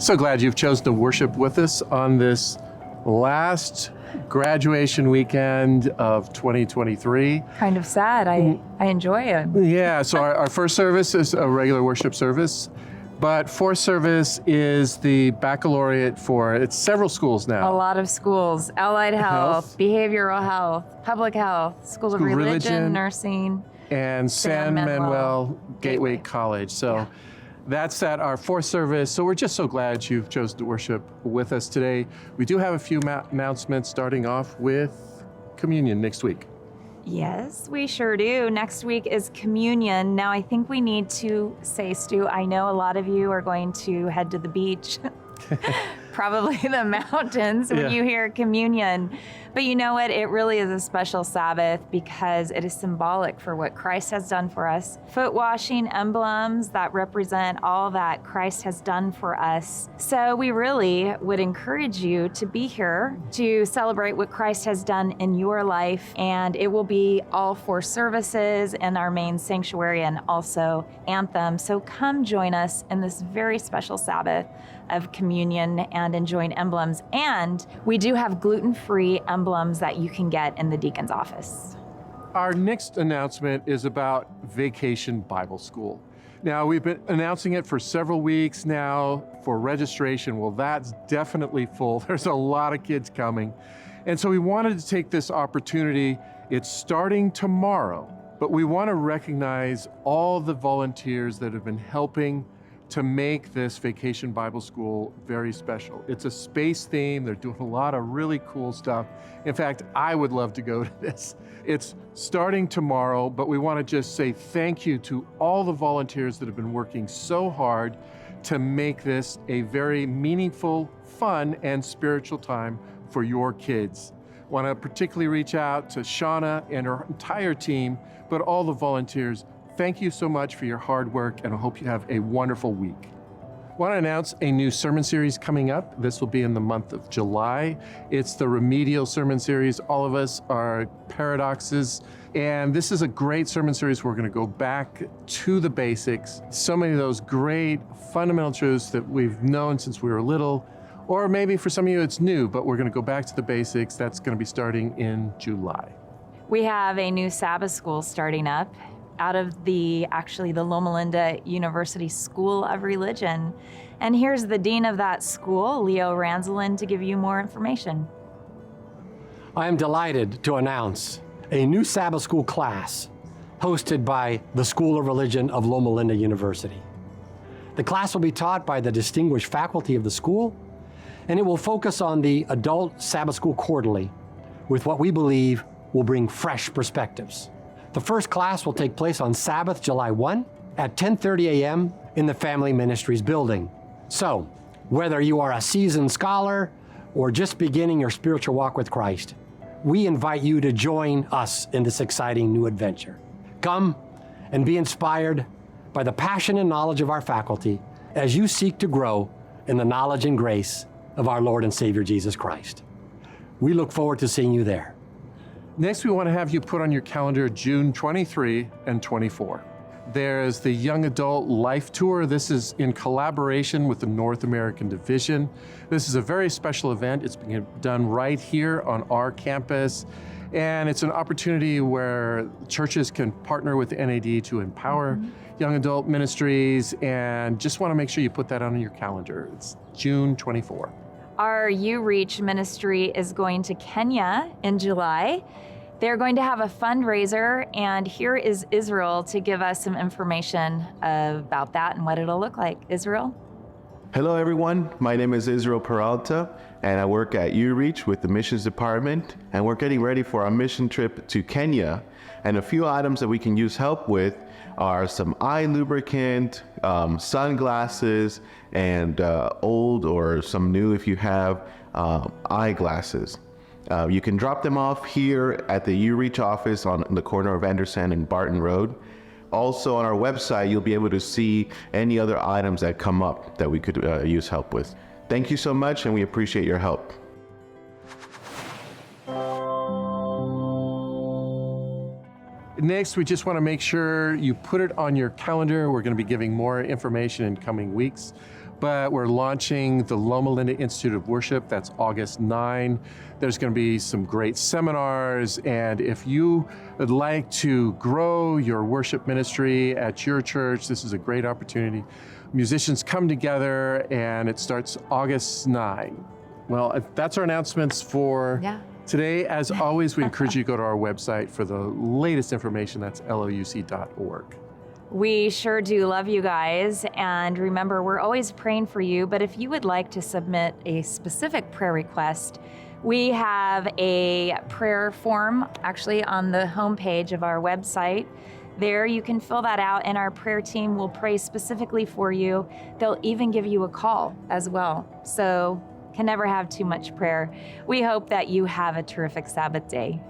So glad you've chosen to worship with us on this last graduation weekend of 2023. Kind of sad. I enjoy it. Yeah, so our first service is a regular worship service, but fourth service is the baccalaureate for, it's several schools now. A lot of schools: Allied Health, Behavioral Health, Public Health, School of Religion, Nursing, and San Manuel Gateway College. So that's at our fourth service. So we're just so glad you've chosen to worship with us today. We do have a few announcements, starting off with communion next week. Yes, we sure do. Next week is communion. Now, I think we need to say, Stu, I know a lot of you are going to head to the beach, probably the mountains, when you hear communion. But you know what? It really is a special Sabbath because it is symbolic for what Christ has done for us. Foot washing emblems that represent all that Christ has done for us. So we really would encourage you to be here to celebrate what Christ has done in your life. And it will be all four services in our main sanctuary and also anthem. So come join us in this very special Sabbath of communion and enjoying emblems. And we do have gluten-free emblems that you can get in the deacon's office. Our next announcement is about Vacation Bible School. Now, we've been announcing it for several weeks now for registration. Well, that's definitely full. There's a lot of kids coming. And so we wanted to take this opportunity. It's starting tomorrow, but we want to recognize all the volunteers that have been helping to make this Vacation Bible School very special. It's a space theme. They're doing a lot of really cool stuff. In fact, I would love to go to this. It's starting tomorrow, but we want to just say thank you to all the volunteers that have been working so hard to make this a very meaningful, fun, and spiritual time for your kids. I want to particularly reach out to Shauna and her entire team, but all the volunteers. Thank you so much for your hard work, and I hope you have a wonderful week. I want to announce a new sermon series coming up. This will be in the month of July. It's the Remedial Sermon Series. All of us are paradoxes, and this is a great sermon series. We're going to go back to the basics. So many of those great fundamental truths that we've known since we were little, or maybe for some of you it's new, but we're going to go back to the basics. That's going to be starting in July. We have a new Sabbath School starting up out of the Loma University School of Religion. And here's the dean of that school, Leo Ranzelin, to give you more information. I am delighted to announce a new Sabbath School class hosted by the School of Religion of Loma University. The class will be taught by the distinguished faculty of the school, and it will focus on the adult Sabbath School quarterly with what we believe will bring fresh perspectives. The first class will take place on Sabbath, July 1 at 10:30 a.m. in the Family Ministries building. So, whether you are a seasoned scholar or just beginning your spiritual walk with Christ, we invite you to join us in this exciting new adventure. Come and be inspired by the passion and knowledge of our faculty as you seek to grow in the knowledge and grace of our Lord and Savior Jesus Christ. We look forward to seeing you there. Next, we want to have you put on your calendar June 23 and 24. There's the Young Adult Life Tour. This is in collaboration with the North American Division. This is a very special event. It's being done right here on our campus. And it's an opportunity where churches can partner with the NAD to empower young adult ministries, and just want to make sure you put that on your calendar. It's June 24. Our U-Reach ministry is going to Kenya in July. They're going to have a fundraiser, and here is Israel to give us some information about that and what it'll look like. Israel? Hello everyone, my name is Israel Peralta, and I work at U-Reach with the Missions Department, and we're getting ready for our mission trip to Kenya. And a few items that we can use help with are some eye lubricant, sunglasses, and old or some new if you have eyeglasses. You can drop them off here at the U-Reach office on the corner of Anderson and Barton Road. Also on our website, you'll be able to see any other items that come up that we could use help with. Thank you so much, and we appreciate your help. Next, we just want to make sure you put it on your calendar. We're going to be giving more information in coming weeks. but we're launching the Loma Linda Institute of Worship. That's August 9. There's going to be some great seminars, and if you would like to grow your worship ministry at your church, this is a great opportunity. Musicians come together, and it starts August 9. Well, that's our announcements for today. As always, we encourage you to go to our website for the latest information. That's LLUC.org. We sure do love you guys. And remember, we're always praying for you. But if you would like to submit a specific prayer request, we have a prayer form actually on the homepage of our website. There you can fill that out, and our prayer team will pray specifically for you. They'll even give you a call as well. So can never have too much prayer. We hope that you have a terrific Sabbath day.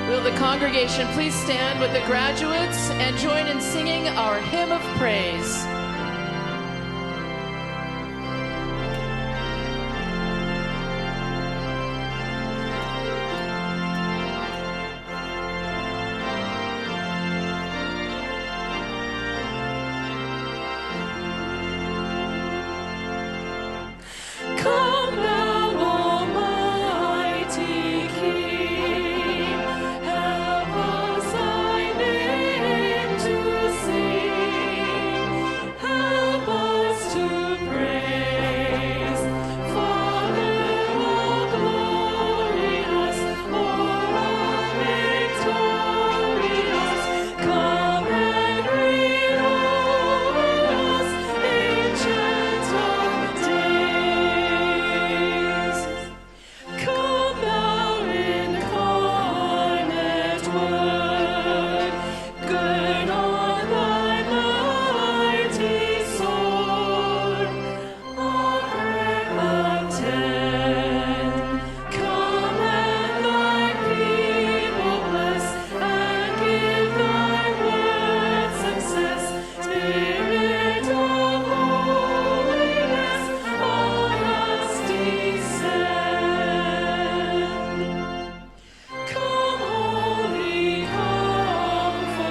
Will the congregation please stand with the graduates and join in singing our hymn of praise? Come now, Almighty King, help us thy name to sing, help us to praise. Father, all glorious, all victorious, come and reign over us, ancient of days. Come thou incarnate Word, gird on thy mighty sword, our prayer attend. Come and thy people bless, and give thy word success. Spirit of holiness, on us descend. Come, Holy Comforter,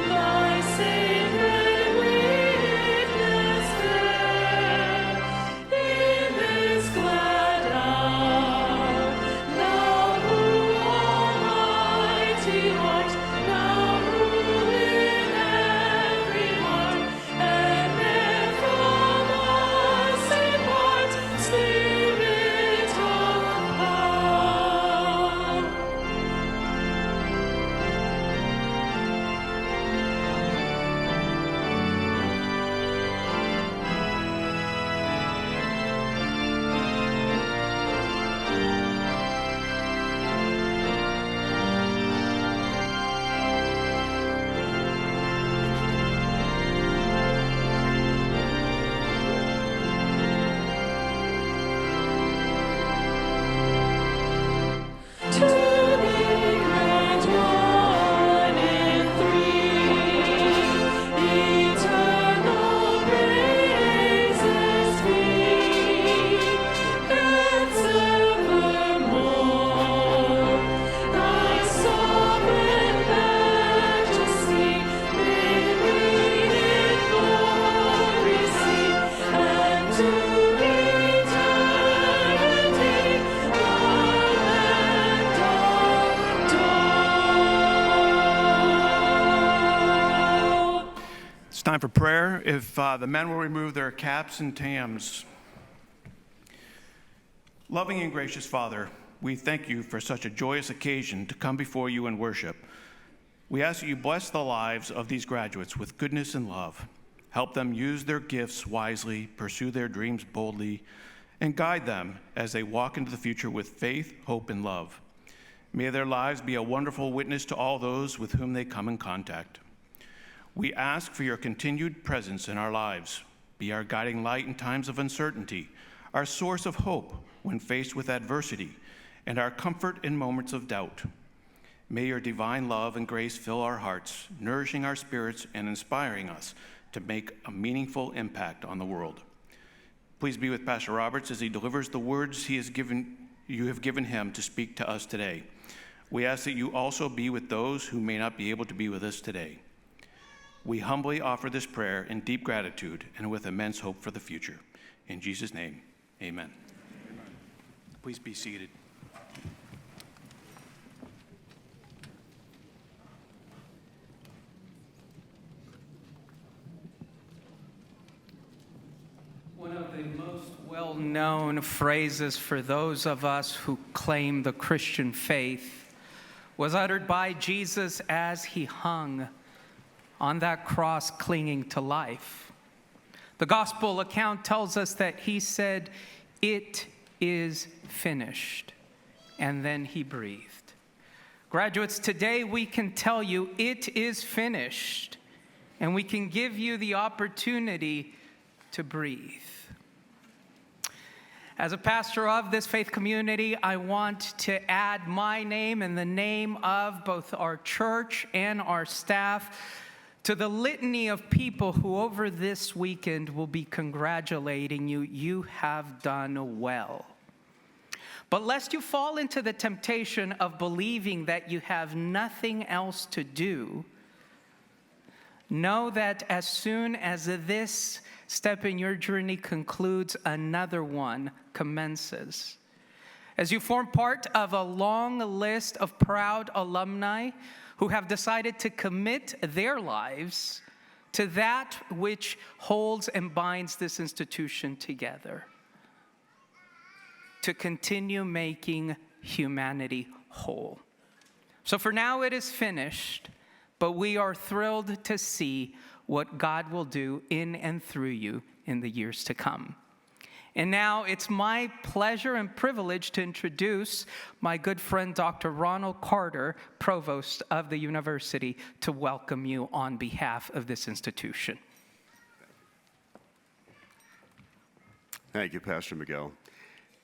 thy sacred witness bear in this glad hour. Thou who almighty art, now rule in every heart, and ne'er from us depart, Spirit of power. To thee, great One in three, eternal praises be, and evermore. Thy sovereign majesty may we in glory see, and to eternity love and adore. It's time for prayer. If the men will remove their caps and tams. Loving and gracious Father, we thank you for such a joyous occasion to come before you and worship. We ask that you bless the lives of these graduates with goodness and love. Help them use their gifts wisely, pursue their dreams boldly, and guide them as they walk into the future with faith, hope, and love. May their lives be a wonderful witness to all those with whom they come in contact. We ask for your continued presence in our lives. Be our guiding light in times of uncertainty, our source of hope when faced with adversity, and our comfort in moments of doubt. May your divine love and grace fill our hearts, nourishing our spirits and inspiring us to make a meaningful impact on the world. Please be with Pastor Roberts as he delivers the words you have given him to speak to us today. We ask that you also be with those who may not be able to be with us today. We humbly offer this prayer in deep gratitude and with immense hope for the future. In Jesus' name, amen. Please be seated. One of the most well-known phrases for those of us who claim the Christian faith was uttered by Jesus as he hung on that cross clinging to life. The gospel account tells us that he said, "It is finished," and then he breathed. Graduates, today we can tell you it is finished, and we can give you the opportunity to breathe. As a pastor of this faith community, I want to add my name and the name of both our church and our staff to the litany of people who over this weekend will be congratulating you. You have done well. But lest you fall into the temptation of believing that you have nothing else to do, know that as soon as this step in your journey concludes, another one commences. As you form part of a long list of proud alumni who have decided to commit their lives to that which holds and binds this institution together, to continue making humanity whole. So for now it is finished, but we are thrilled to see what God will do in and through you in the years to come. And now it's my pleasure and privilege to introduce my good friend, Dr. Ronald Carter, Provost of the university, to welcome you on behalf of this institution. Thank you, Pastor Miguel.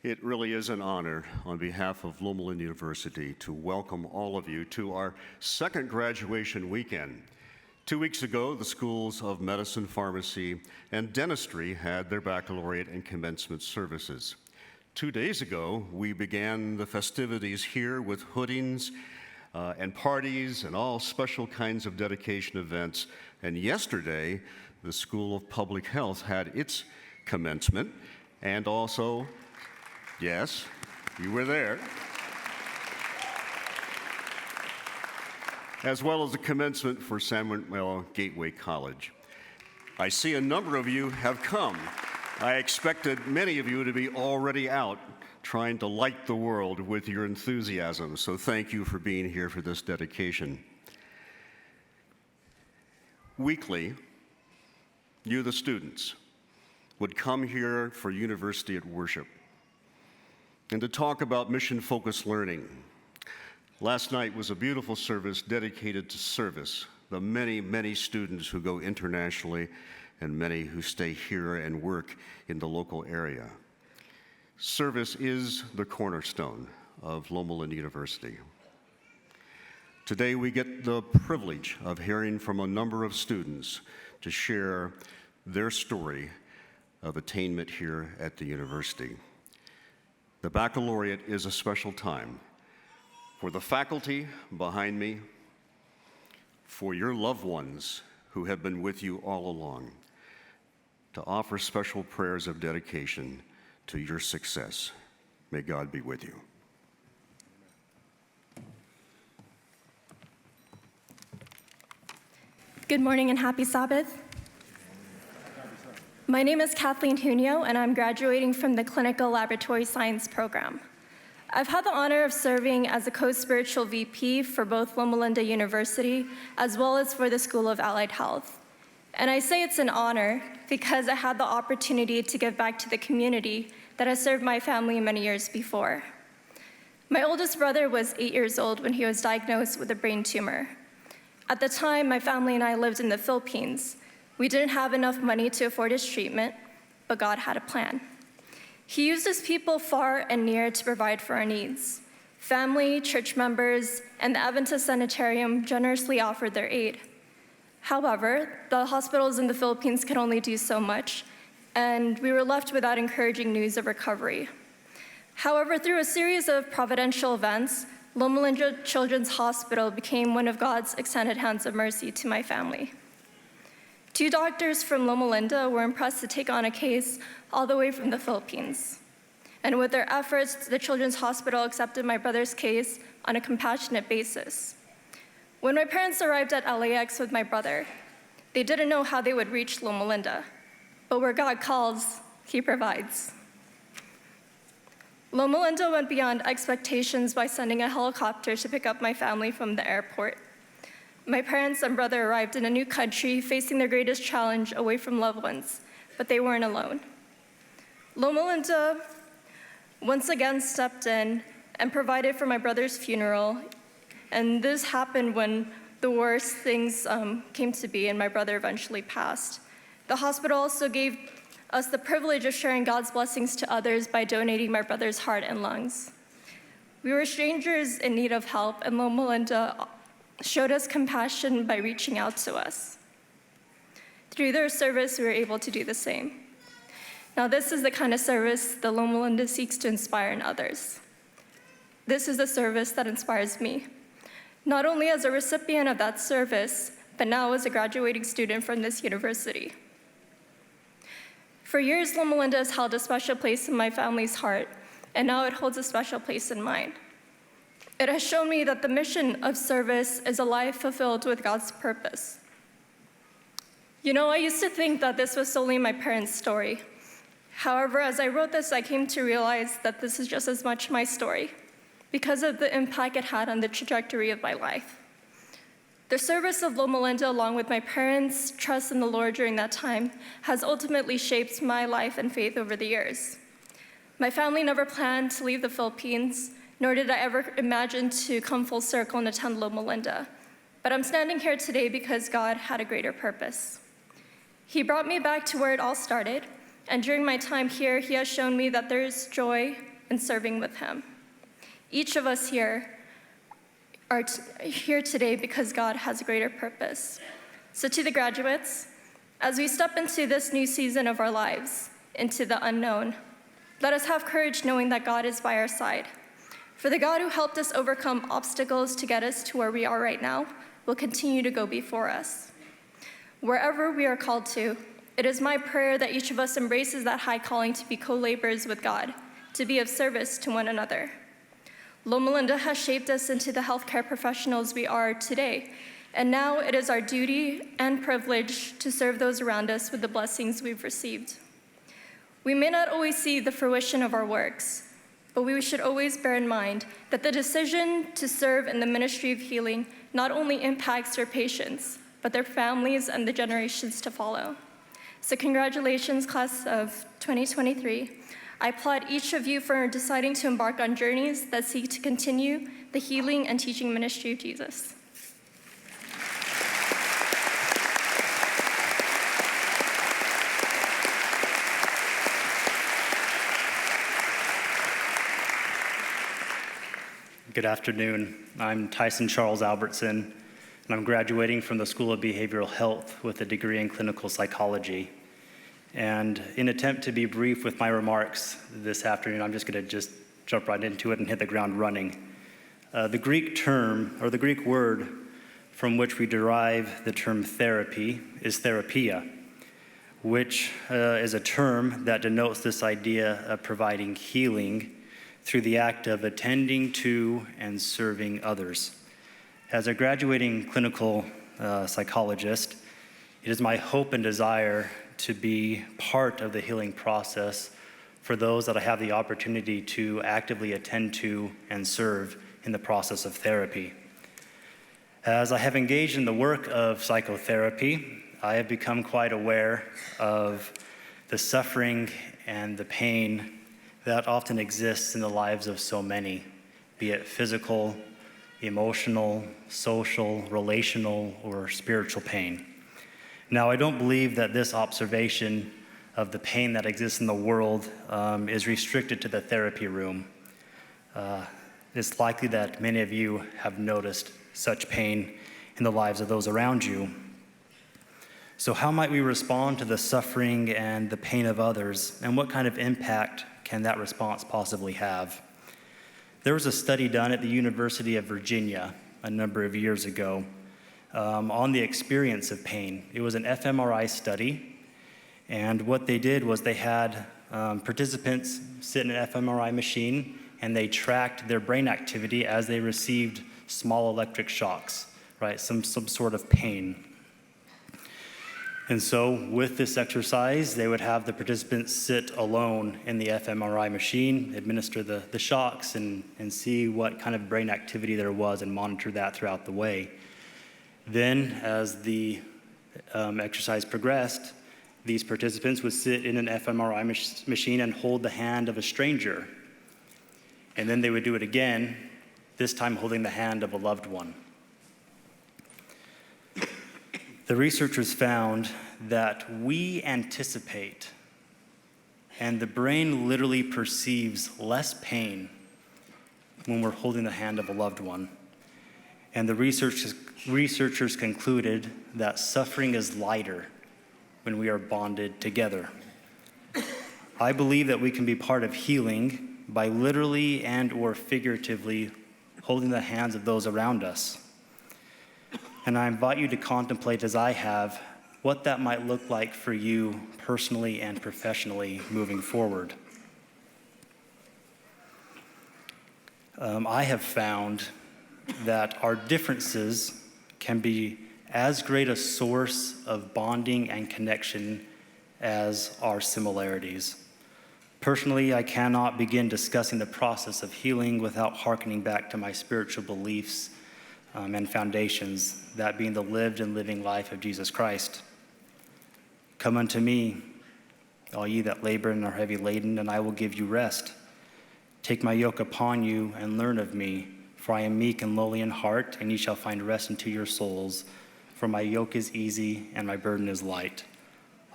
It really is an honor on behalf of Loma University to welcome all of you to our second graduation weekend. 2 weeks ago, the schools of medicine, pharmacy, and dentistry had their baccalaureate and commencement services. 2 days ago, we began the festivities here with hoodings and parties and all special kinds of dedication events. And yesterday, the School of Public Health had its commencement, and also, yes, you were there, as well as the commencement for San Manuel Gateway College. I see a number of you have come. I expected many of you to be already out trying to light the world with your enthusiasm, so thank you for being here for this dedication. Weekly, you, the students, would come here for University at Worship and to talk about mission-focused learning. Last night was a beautiful service dedicated to service, the many, many students who go internationally and many who stay here and work in the local area. Service is the cornerstone of Loma University. Today we get the privilege of hearing from a number of students to share their story of attainment here at the university. The baccalaureate is a special time for the faculty behind me, for your loved ones who have been with you all along, to offer special prayers of dedication to your success. May God be with you. Good morning and happy Sabbath. My name is Kathleen Junio, and I'm graduating from the Clinical Laboratory Science program. I've had the honor of serving as a co-spiritual VP for both Loma Linda University as well as for the School of Allied Health. And I say it's an honor because I had the opportunity to give back to the community that has served my family many years before. My oldest brother was 8 years old when he was diagnosed with a brain tumor. At the time, my family and I lived in the Philippines. We didn't have enough money to afford his treatment, but God had a plan. He used his people far and near to provide for our needs. Family, church members, and the Adventist Sanitarium generously offered their aid. However, the hospitals in the Philippines could only do so much, and we were left without encouraging news of recovery. However, through a series of providential events, Loma Linda Children's Hospital became one of God's extended hands of mercy to my family. 2 doctors from Loma Linda were impressed to take on a case all the way from the Philippines. And with their efforts, the Children's Hospital accepted my brother's case on a compassionate basis. When my parents arrived at LAX with my brother, they didn't know how they would reach Loma Linda, but where God calls, he provides. Loma Linda went beyond expectations by sending a helicopter to pick up my family from the airport. My parents and brother arrived in a new country, facing their greatest challenge away from loved ones, but they weren't alone. Loma Linda once again stepped in and provided for my brother's funeral, and this happened when the worst things came to be and my brother eventually passed. The hospital also gave us the privilege of sharing God's blessings to others by donating my brother's heart and lungs. We were strangers in need of help, and Loma Linda showed us compassion by reaching out to us. Through their service, we were able to do the same. Now, this is the kind of service that Loma Linda seeks to inspire in others. This is the service that inspires me, not only as a recipient of that service, but now as a graduating student from this university. For years, Loma Linda has held a special place in my family's heart, and now it holds a special place in mine. It has shown me that the mission of service is a life fulfilled with God's purpose. You know, I used to think that this was solely my parents' story. However, as I wrote this, I came to realize that this is just as much my story because of the impact it had on the trajectory of my life. The service of Loma Linda, along with my parents' trust in the Lord during that time, has ultimately shaped my life and faith over the years. My family never planned to leave the Philippines, nor did I ever imagine to come full circle and attend Loma Linda. But I'm standing here today because God had a greater purpose. He brought me back to where it all started, and during my time here, he has shown me that there is joy in serving with him. Each of us here are here today because God has a greater purpose. So to the graduates, as we step into this new season of our lives, into the unknown, let us have courage knowing that God is by our side. For the God who helped us overcome obstacles to get us to where we are right now will continue to go before us. Wherever we are called to, it is my prayer that each of us embraces that high calling to be co-laborers with God, to be of service to one another. Loma Linda has shaped us into the healthcare professionals we are today, and now it is our duty and privilege to serve those around us with the blessings we've received. We may not always see the fruition of our works, but we should always bear in mind that the decision to serve in the ministry of healing not only impacts their patients, but their families and the generations to follow. So congratulations, class of 2023. I applaud each of you for deciding to embark on journeys that seek to continue the healing and teaching ministry of Jesus. Good afternoon. I'm Tyson Charles Albertson, and I'm graduating from the School of Behavioral Health with a degree in clinical psychology. And in attempt to be brief with my remarks this afternoon, I'm just going to jump right into it and hit the ground running. The Greek term, or the Greek word from which we derive the term therapy, is therapia, which is a term that denotes this idea of providing healing through the act of attending to and serving others. As a graduating clinical psychologist, it is my hope and desire to be part of the healing process for those that I have the opportunity to actively attend to and serve in the process of therapy. As I have engaged in the work of psychotherapy, I have become quite aware of the suffering and the pain that often exists in the lives of so many, be it physical, emotional, social, relational, or spiritual pain. Now, I don't believe that this observation of the pain that exists in the world is restricted to the therapy room. It's likely that many of you have noticed such pain in the lives of those around you. So how might we respond to the suffering and the pain of others, and what kind of impact can that response possibly have? There was a study done at the University of Virginia a number of years ago on the experience of pain. It was an fMRI study, and what they did was they had participants sit in an fMRI machine, and they tracked their brain activity as they received small electric shocks, right? Some sort of pain. And so with this exercise, they would have the participants sit alone in the fMRI machine, administer the shocks, and see what kind of brain activity there was and monitor that throughout the way. Then, as the exercise progressed, these participants would sit in an fMRI machine and hold the hand of a stranger. And then they would do it again, this time holding the hand of a loved one. The researchers found that we anticipate And the brain literally perceives less pain when we're holding the hand of a loved one. And the researchers concluded that suffering is lighter when we are bonded together. I believe that we can be part of healing by literally and or figuratively holding the hands of those around us. And I invite you to contemplate, as I have, what that might look like for you personally and professionally moving forward. I have found that our differences can be as great a source of bonding and connection as our similarities. Personally, I cannot begin discussing the process of healing without hearkening back to my spiritual beliefs and foundations, that being the lived and living life of Jesus Christ. Come unto me, all ye that labor and are heavy laden, and I will give you rest. Take my yoke upon you and learn of me, for I am meek and lowly in heart, and ye shall find rest unto your souls. For my yoke is easy and my burden is light.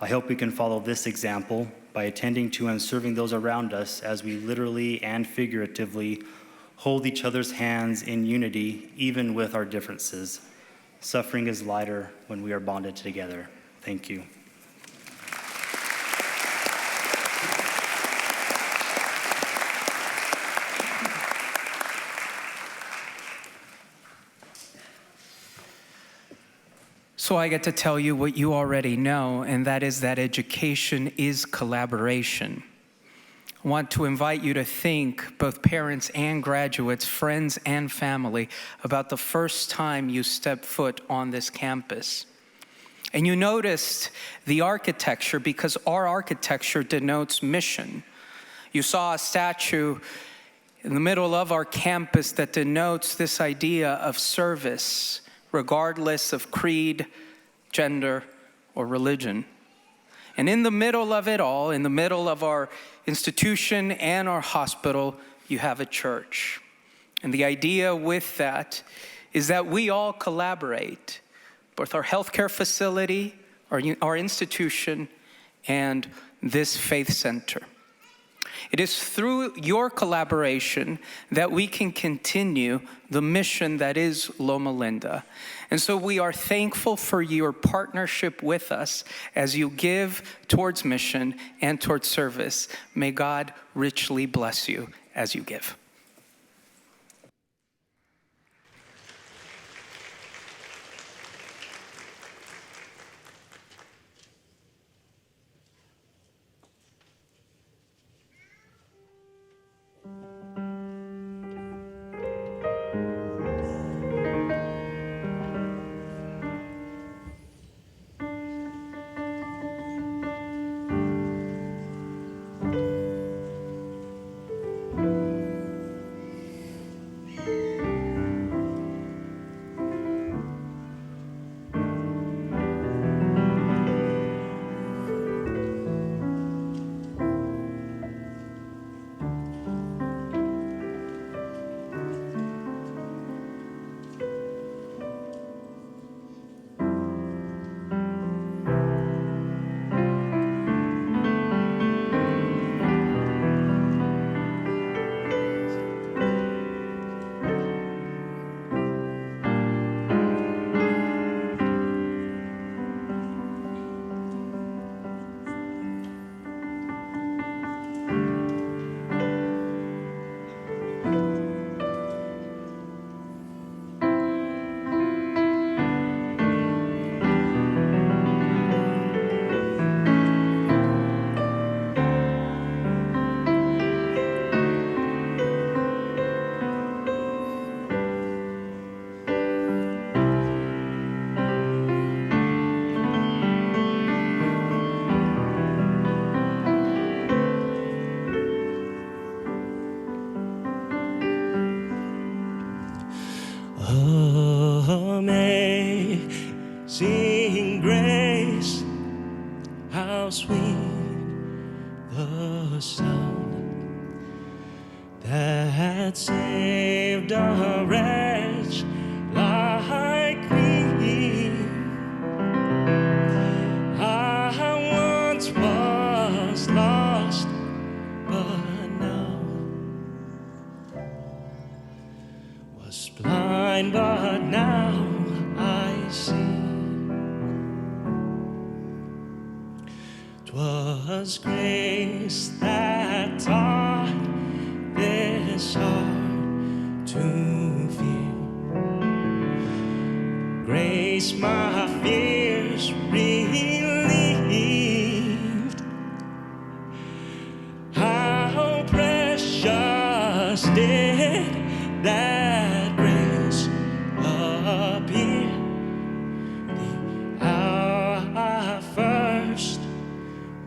I hope we can follow this example by attending to and serving those around us as we literally and figuratively hold each other's hands in unity, even with our differences. Suffering is lighter when we are bonded together. Thank you. So I get to tell you what you already know, and that is that education is collaboration. I want to invite you to think, both parents and graduates, friends and family, about the first time you stepped foot on this campus. And you noticed the architecture, because our architecture denotes mission. You saw a statue in the middle of our campus that denotes this idea of service, regardless of creed, gender, or religion. And in the middle of it all, in the middle of our institution and our hospital, you have a church. And the idea with that is that we all collaborate, both our healthcare facility, our institution, and this faith center. It is through your collaboration that we can continue the mission that is Loma Linda. And so we are thankful for your partnership with us as you give towards mission and towards service. May God richly bless you as you give. Amazing grace, how sweet the sound that saved a wretch like me. I once was lost, blind, but now I see. 'Twas grace that taught this heart to fear. Grace my fears relieved. How precious did that grace appear the hour I first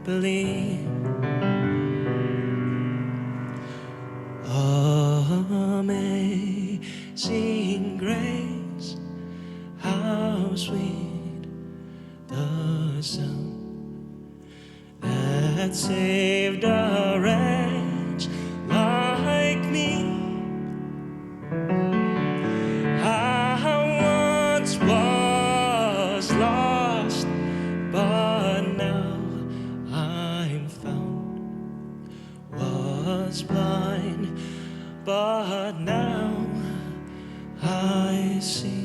believed. Amazing grace, how sweet the sound that saved a wretch like me. I once was lost, but now I'm found. Was blind, but now I see.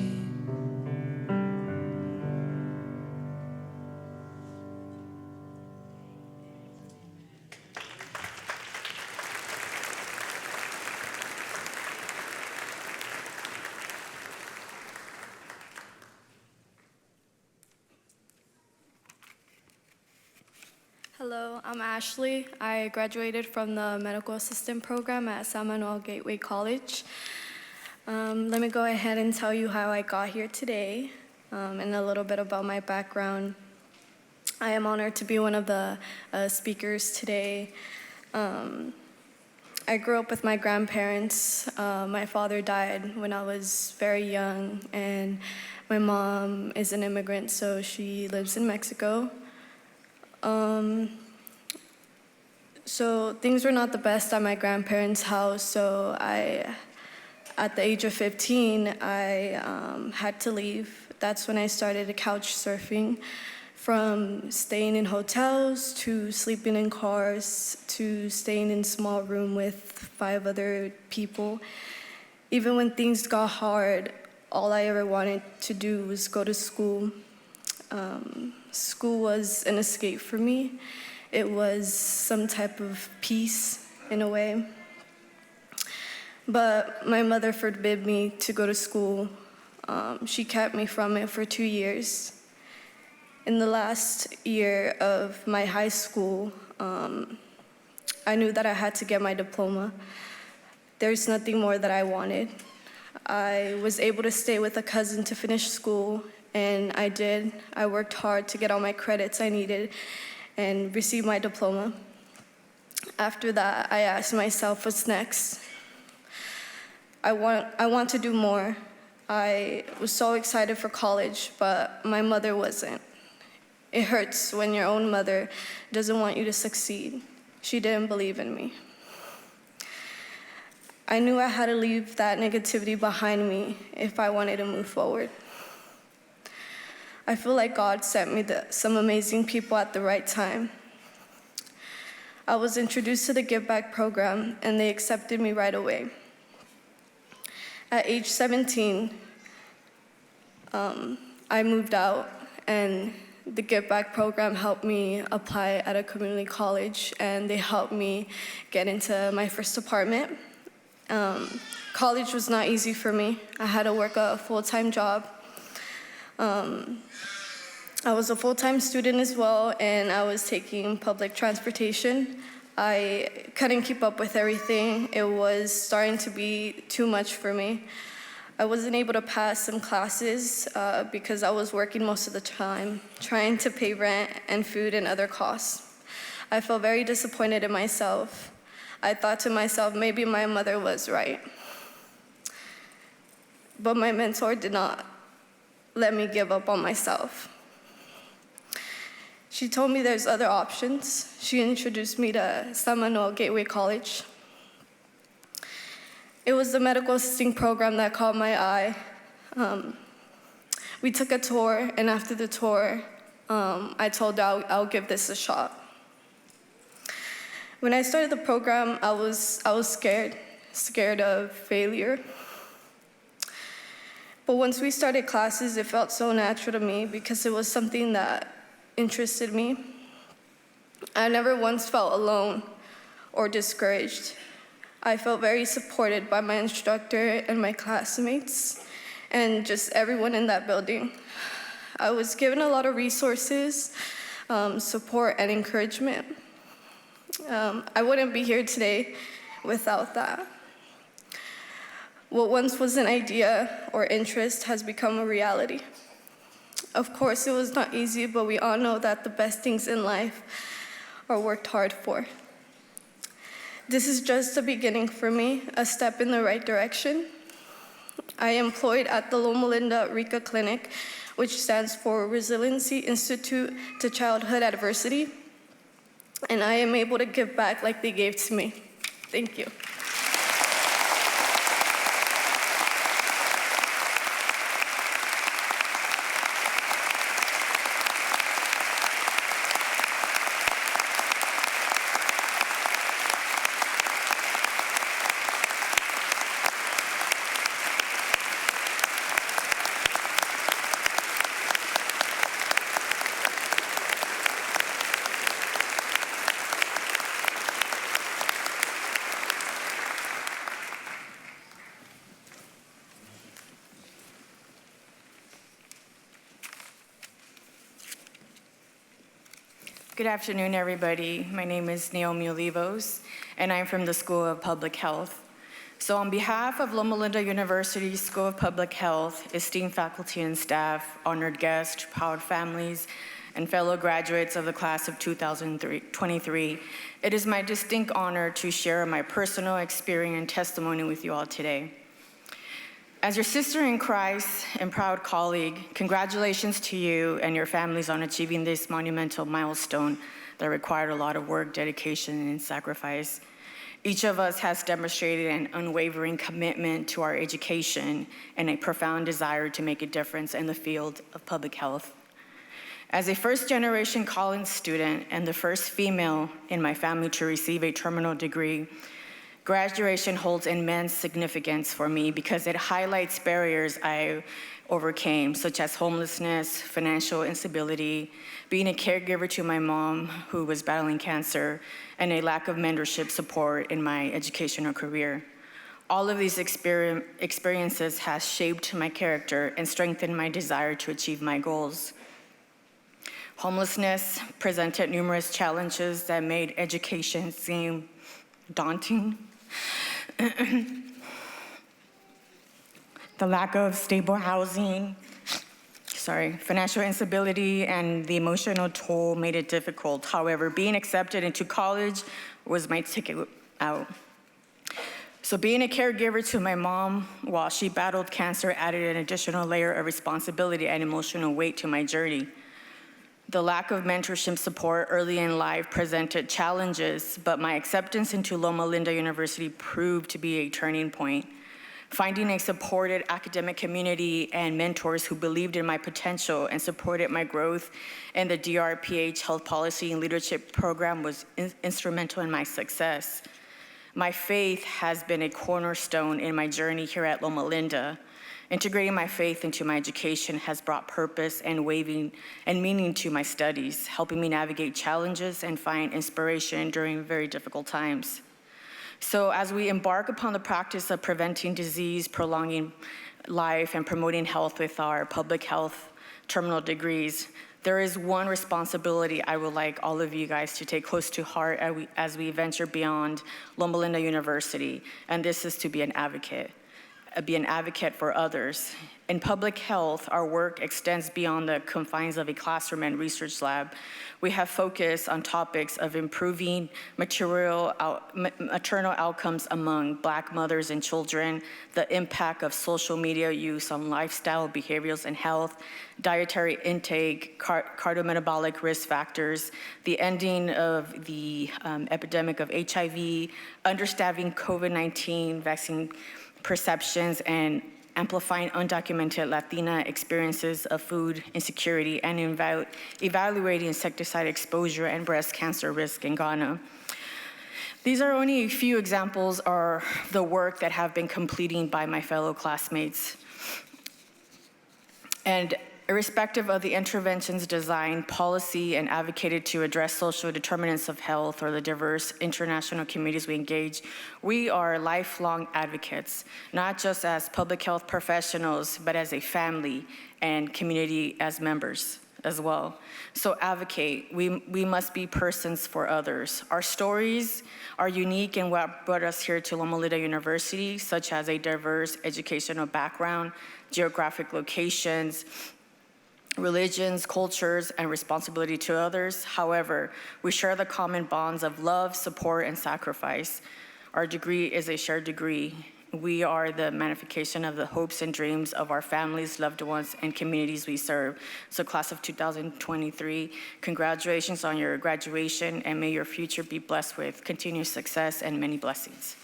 Hello, I'm Ashley. I graduated from the medical assistant program at San Manuel Gateway College. Let me go ahead and tell you how I got here today and a little bit about my background. I am honored to be one of the speakers today. I grew up with my grandparents. My father died when I was very young, and my mom is an immigrant, so she lives in Mexico. So things were not the best at my grandparents' house, so at the age of 15, I had to leave. That's when I started couch surfing, from staying in hotels to sleeping in cars to staying in a small room with 5 other people. Even when things got hard, all I ever wanted to do was go to school. School was an escape for me. It was some type of peace in a way. But my mother forbid me to go to school. She kept me from it for 2 years. In the last year of my high school, I knew that I had to get my diploma. There's nothing more that I wanted. I was able to stay with a cousin to finish school, and I did. I worked hard to get all my credits I needed and receive my diploma. After that, I asked myself, what's next? I want to do more. I was so excited for college, but my mother wasn't. It hurts when your own mother doesn't want you to succeed. She didn't believe in me. I knew I had to leave that negativity behind me if I wanted to move forward. I feel like God sent me some amazing people at the right time. I was introduced to the Give Back program, and they accepted me right away. At age 17, I moved out, and the Give Back program helped me apply at a community college, and they helped me get into my first apartment. College was not easy for me. I had to work a full-time job. I was a full-time student as well, and I was taking public transportation. I couldn't keep up with everything. It was starting to be too much for me. I wasn't able to pass some classes because I was working most of the time, trying to pay rent and food and other costs. I felt very disappointed in myself. I thought to myself, maybe my mother was right. But my mentor did not let me give up on myself. She told me there's other options. She introduced me to San Manuel Gateway College. It was the medical assisting program that caught my eye. We took a tour, and after the tour, I told her I'll give this a shot. When I started the program, I was scared of failure. But once we started classes, it felt so natural to me because it was something that interested me. I never once felt alone or discouraged. I felt very supported by my instructor and my classmates and just everyone in that building. I was given a lot of resources, support, and encouragement. I wouldn't be here today without that. What once was an idea or interest has become a reality. Of course, it was not easy, but we all know that the best things in life are worked hard for. This is just the beginning for me, a step in the right direction. I am employed at the Loma Linda RICA Clinic, which stands for Resiliency Institute to Childhood Adversity, and I am able to give back like they gave to me. Thank you. Good afternoon, everybody. My name is Naomi Olivos, and I'm from the School of Public Health. So on behalf of Loma Linda University School of Public Health, esteemed faculty and staff, honored guests, proud families, and fellow graduates of the class of 2023, it is my distinct honor to share my personal experience and testimony with you all today. As your sister in Christ and proud colleague, congratulations to you and your families on achieving this monumental milestone that required a lot of work, dedication, and sacrifice. Each of us has demonstrated an unwavering commitment to our education and a profound desire to make a difference in the field of public health. As a first-generation college student and the first female in my family to receive a terminal degree, graduation holds immense significance for me because it highlights barriers I overcame, such as homelessness, financial instability, being a caregiver to my mom who was battling cancer, and a lack of mentorship support in my educational career. All of these experiences has shaped my character and strengthened my desire to achieve my goals. Homelessness presented numerous challenges that made education seem daunting. The lack of stable housing, financial instability, and the emotional toll made it difficult. However, being accepted into college was my ticket out. So being a caregiver to my mom while she battled cancer added an additional layer of responsibility and emotional weight to my journey. The lack of mentorship support early in life presented challenges, but my acceptance into Loma Linda University proved to be a turning point. Finding a supported academic community and mentors who believed in my potential and supported my growth in the DRPH Health Policy and Leadership Program was instrumental in my success. My faith has been a cornerstone in my journey here at Loma Linda. Integrating my faith into my education has brought purpose and meaning to my studies, helping me navigate challenges and find inspiration during very difficult times. So as we embark upon the practice of preventing disease, prolonging life, and promoting health with our public health terminal degrees, there is one responsibility I would like all of you guys to take close to heart as we venture beyond Loma Linda University, and this is to be an advocate for others. In public health, our work extends beyond the confines of a classroom and research lab. We have focused on topics of improving maternal outcomes among Black mothers and children, the impact of social media use on lifestyle, behaviors, and health, dietary intake, cardiometabolic risk factors, the ending of the epidemic of HIV, understanding COVID-19 vaccine perceptions, and amplifying undocumented Latina experiences of food insecurity, and evaluating insecticide exposure and breast cancer risk in Ghana. These are only a few examples of the work that have been completed by my fellow classmates. And irrespective of the interventions designed, policy, and advocated to address social determinants of health or the diverse international communities we engage, we are lifelong advocates, not just as public health professionals, but as a family and community as members as well. So advocate, we must be persons for others. Our stories are unique in what brought us here to Loma Linda University, such as a diverse educational background, geographic locations, religions, cultures, and responsibility to others. However, we share the common bonds of love, support, and sacrifice. Our degree is a shared degree. We are the manifestation of the hopes and dreams of our families, loved ones, and communities we serve. So class of 2023, congratulations on your graduation, and may your future be blessed with continued success and many blessings.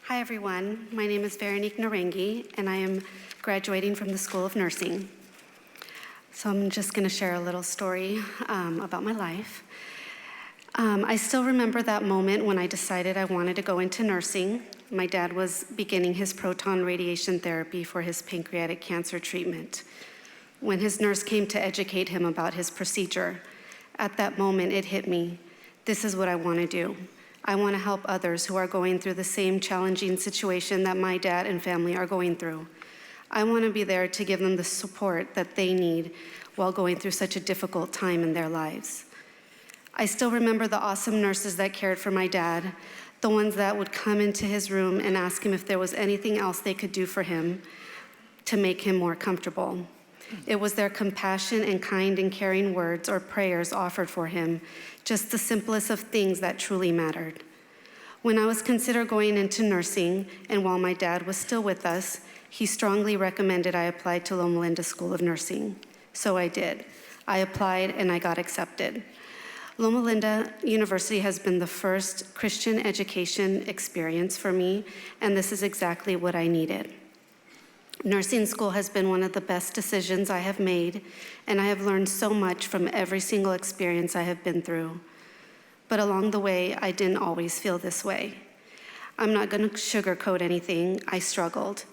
Hi everyone, my name is Veronique Narengi and I am graduating from the School of Nursing. So I'm just going to share a little story about my life. I still remember that moment when I decided I wanted to go into nursing. My dad was beginning his proton radiation therapy for his pancreatic cancer treatment. When his nurse came to educate him about his procedure, at that moment it hit me. This is what I want to do. I want to help others who are going through the same challenging situation that my dad and family are going through. I want to be there to give them the support that they need while going through such a difficult time in their lives. I still remember the awesome nurses that cared for my dad, the ones that would come into his room and ask him if there was anything else they could do for him to make him more comfortable. It was their compassion and kind and caring words or prayers offered for him, just the simplest of things that truly mattered. When I was considering going into nursing, and while my dad was still with us, he strongly recommended I apply to Loma Linda School of Nursing. So I did. I applied and I got accepted. Loma Linda University has been the first Christian education experience for me, and this is exactly what I needed. Nursing school has been one of the best decisions I have made, and I have learned so much from every single experience I have been through. But along the way, I didn't always feel this way. I'm not going to sugarcoat anything. I struggled.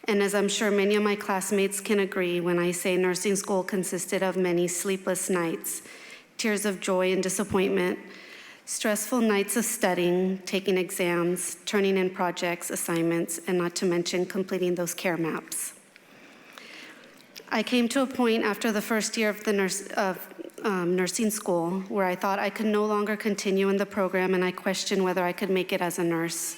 And as I'm sure many of my classmates can agree when I say nursing school consisted of many sleepless nights, tears of joy and disappointment, stressful nights of studying, taking exams, turning in projects, assignments, and not to mention completing those care maps. I came to a point after the first year of nursing school where I thought I could no longer continue in the program, and I questioned whether I could make it as a nurse.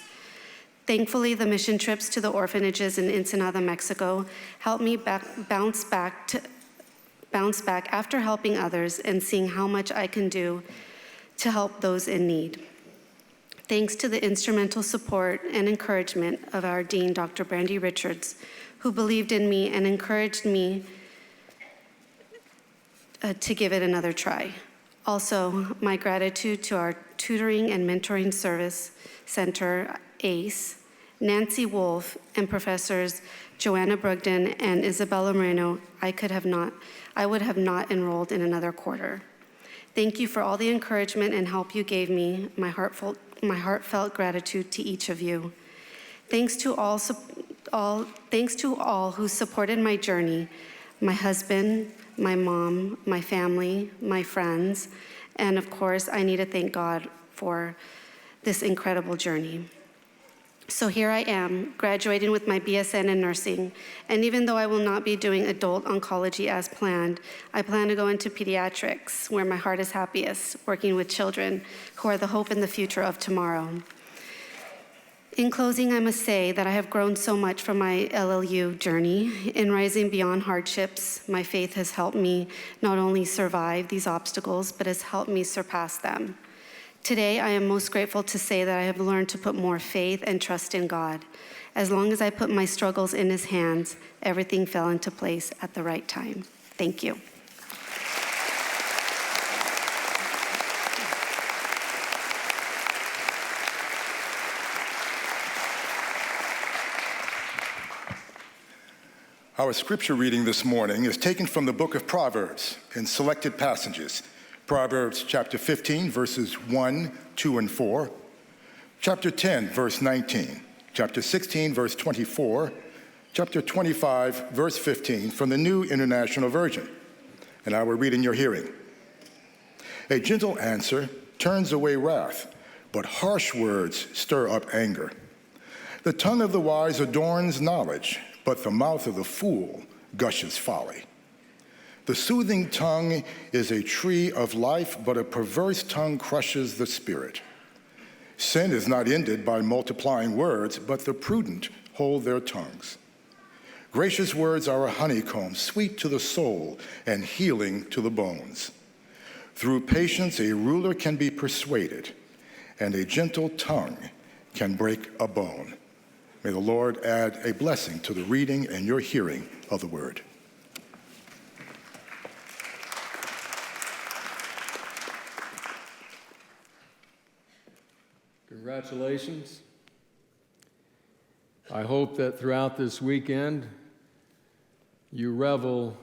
Thankfully, the mission trips to the orphanages in Ensenada, Mexico helped me bounce back after helping others and seeing how much I can do to help those in need. Thanks to the instrumental support and encouragement of our Dean, Dr. Brandy Richards, who believed in me and encouraged me to give it another try. Also, my gratitude to our tutoring and mentoring service center, ACE, Nancy Wolf, and professors Joanna Brugden and Isabella Moreno. I would have not enrolled in another quarter. Thank you for all the encouragement and help you gave me. My heartfelt gratitude to each of you. Thanks to all who supported my journey, my husband, my mom, my family, my friends, and of course, I need to thank God for this incredible journey. So here I am, graduating with my BSN in nursing, and even though I will not be doing adult oncology as planned, I plan to go into pediatrics, where my heart is happiest, working with children who are the hope and the future of tomorrow. In closing, I must say that I have grown so much from my LLU journey. In rising beyond hardships, my faith has helped me not only survive these obstacles, but has helped me surpass them. Today, I am most grateful to say that I have learned to put more faith and trust in God. As long as I put my struggles in His hands, everything fell into place at the right time. Thank you. Our scripture reading this morning is taken from the book of Proverbs in selected passages. Proverbs chapter 15, verses 1, 2, and 4. Chapter 10, verse 19. Chapter 16, verse 24. Chapter 25, verse 15 from the New International Version. And I will read in your hearing. A gentle answer turns away wrath, but harsh words stir up anger. The tongue of the wise adorns knowledge, but the mouth of the fool gushes folly. The soothing tongue is a tree of life, but a perverse tongue crushes the spirit. Sin is not ended by multiplying words, but the prudent hold their tongues. Gracious words are a honeycomb, sweet to the soul and healing to the bones. Through patience, a ruler can be persuaded, and a gentle tongue can break a bone. May the Lord add a blessing to the reading and your hearing of the word. Congratulations. I hope that throughout this weekend, you revel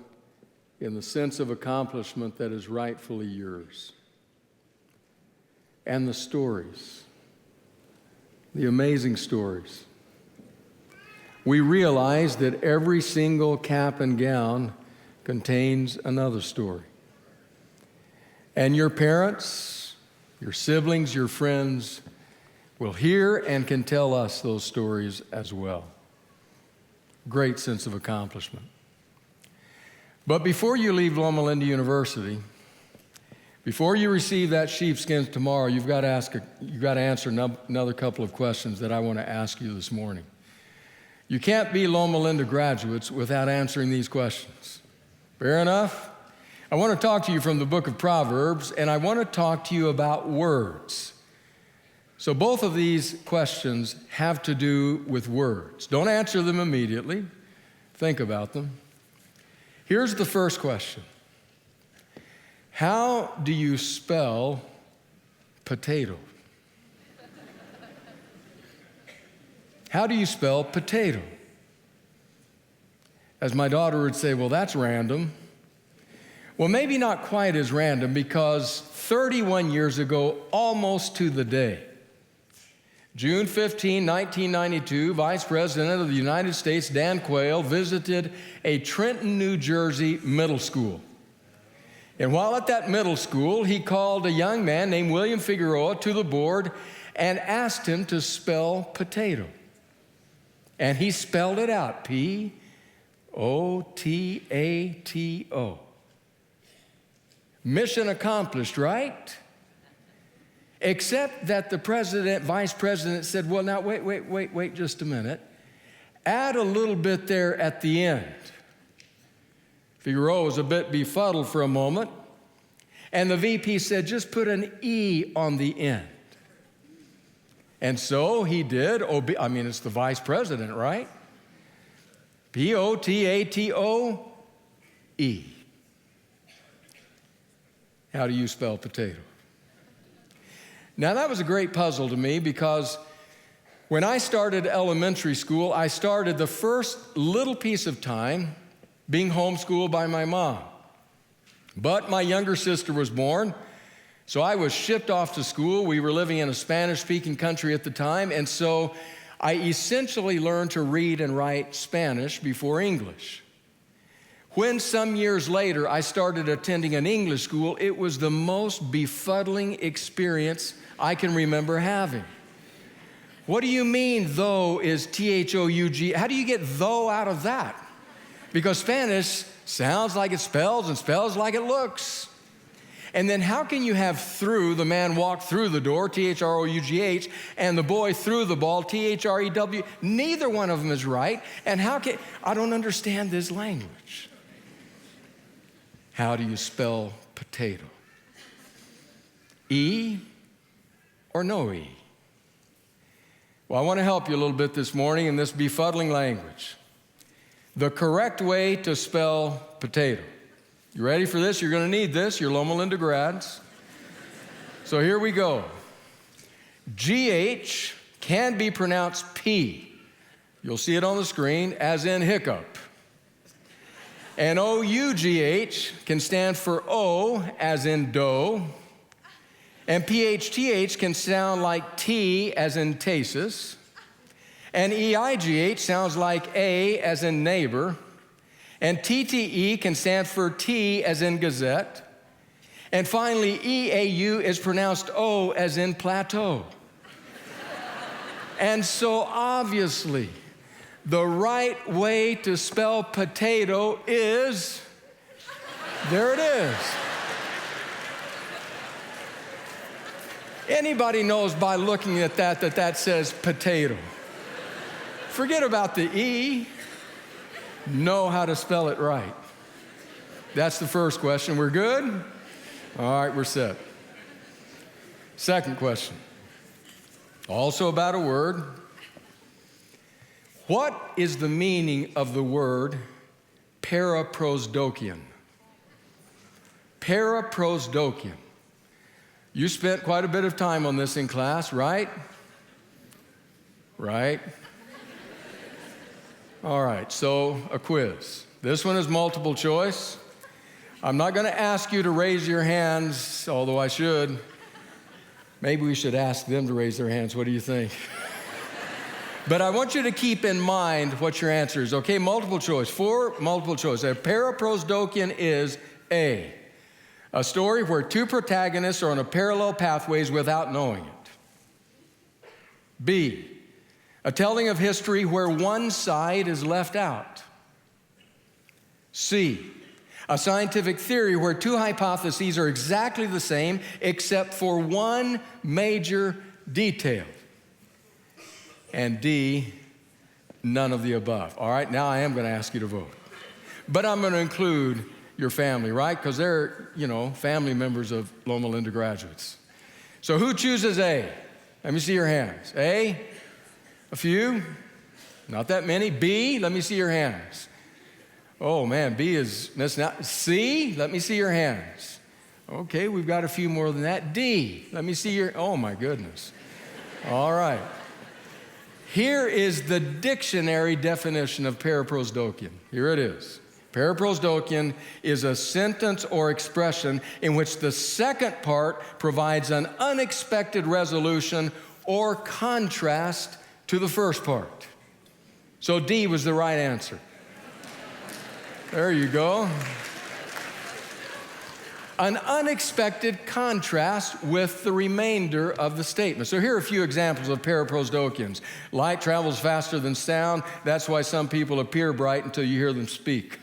in the sense of accomplishment that is rightfully yours. And the stories, the amazing stories. We realize that every single cap and gown contains another story. And your parents, your siblings, your friends will hear and can tell us those stories as well. Great sense of accomplishment. But before you leave Loma Linda University, before you receive that sheepskin tomorrow, you've got to answer another couple of questions that I want to ask you this morning. You can't be Loma Linda graduates without answering these questions. Fair enough? I want to talk to you from the book of Proverbs, and I want to talk to you about words. So both of these questions have to do with words. Don't answer them immediately. Think about them. Here's the first question. How do you spell potato? How do you spell potato? As my daughter would say, well, that's random. Well, maybe not quite as random, because 31 years ago, almost to the day, June 15, 1992, Vice President of the United States, Dan Quayle, visited a Trenton, New Jersey middle school. And while at that middle school, he called a young man named William Figueroa to the board and asked him to spell potato. And he spelled it out, P-O-T-A-T-O. Mission accomplished, right? Except that the vice president said, well, now, wait just a minute. Add a little bit there at the end. Figueroa was a bit befuddled for a moment, and the VP said, just put an E on the end. And so he did, it's the vice president, right? P-O-T-A-T-O-E. How do you spell potato? Now, that was a great puzzle to me, because when I started elementary school, I started the first little piece of time being homeschooled by my mom. But my younger sister was born, so I was shipped off to school. We were living in a Spanish-speaking country at the time, and so I essentially learned to read and write Spanish before English. When some years later I started attending an English school, it was the most befuddling experience I can remember having. What do you mean, though is T-H-O-U-G? How do you get though out of that? Because Spanish sounds like it spells and spells like it looks. And then how can you have through, the man walked through the door, T-H-R-O-U-G-H, and the boy threw the ball, T-H-R-E-W? Neither one of them is right. And I don't understand this language. How do you spell potato? E or no E? Well, I want to help you a little bit this morning in this befuddling language. The correct way to spell potato. You ready for this? You're going to need this. You're Loma Linda grads. So here we go. GH can be pronounced P. You'll see it on the screen, as in hiccup. And O-U-G-H can stand for O, as in dough. And P-H-T-H can sound like T, as in tasis. And E-I-G-H sounds like A, as in neighbor. And T-T-E can stand for T, as in gazette. And finally, E-A-U is pronounced O, as in plateau. And so obviously, the right way to spell potato is, there it is. Anybody knows by looking at that says potato. Forget about the E. Know how to spell it right. That's the first question. We're good? All right, we're set. Second question. Also about a word. What is the meaning of the word paraprosdokian? Paraprosdokian. You spent quite a bit of time on this in class, right? Right? All right, so a quiz. This one is multiple choice. I'm not going to ask you to raise your hands, although I should. Maybe we should ask them to raise their hands. What do you think? But I want you to keep in mind what your answer is, okay? Multiple choice. 4 multiple choice. A paraprosdokian is A, a story where 2 protagonists are on a parallel pathways without knowing it. B, a telling of history where one side is left out. C, a scientific theory where 2 hypotheses are exactly the same except for one major detail. And D, none of the above. All right, now I am going to ask you to vote. But I'm going to include your family, right? Because they're, family members of Loma Linda graduates. So who chooses A? Let me see your hands. A? A few? Not that many. B? Let me see your hands. Oh, man, B that's not. C? Let me see your hands. Okay, we've got a few more than that. D? Let me see your, oh, my goodness. All right. Here is the dictionary definition of paraprosdokian. Here it is. Paraprosdokian is a sentence or expression in which the second part provides an unexpected resolution or contrast to the first part. So D was the right answer. There you go. An unexpected contrast with the remainder of the statement. So here are a few examples of paraprosdokians. Light travels faster than sound. That's why some people appear bright until you hear them speak.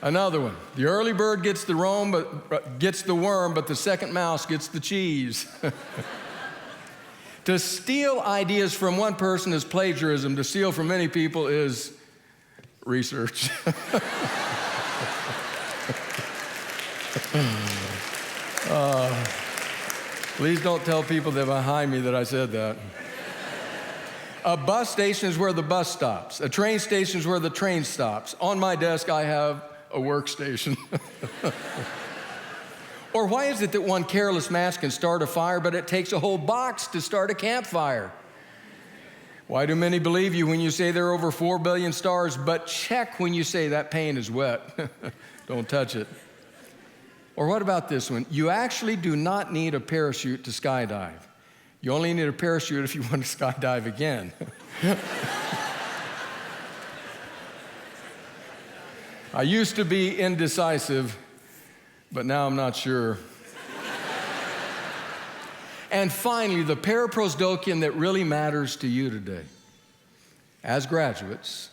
Another one. The early bird gets the worm, but the second mouse gets the cheese. To steal ideas from one person is plagiarism. To steal from many people is research. Please don't tell people that behind me that I said that. A bus station is where the bus stops. A train station is where the train stops. On my desk, I have a workstation. Or why is it that one careless match can start a fire, but it takes a whole box to start a campfire? Why do many believe you when you say there are over 4 billion stars, but check when you say that paint is wet? Don't touch it. Or what about this one? You actually do not need a parachute to skydive. You only need a parachute if you want to skydive again. I used to be indecisive, but now I'm not sure. And finally, the paraprosdokian that really matters to you today. As graduates,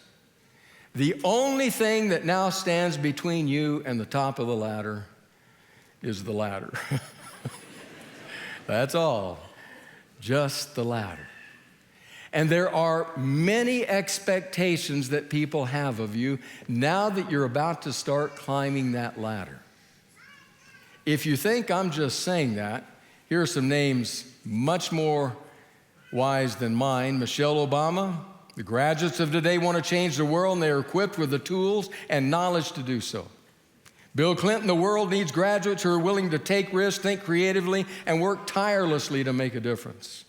the only thing that now stands between you and the top of the ladder is the ladder. That's all. Just the ladder. And there are many expectations that people have of you now that you're about to start climbing that ladder. If you think I'm just saying that, here are some names much more wise than mine. Michelle Obama. The graduates of today want to change the world, and they are equipped with the tools and knowledge to do so. Bill Clinton, the world needs graduates who are willing to take risks, think creatively, and work tirelessly to make a difference.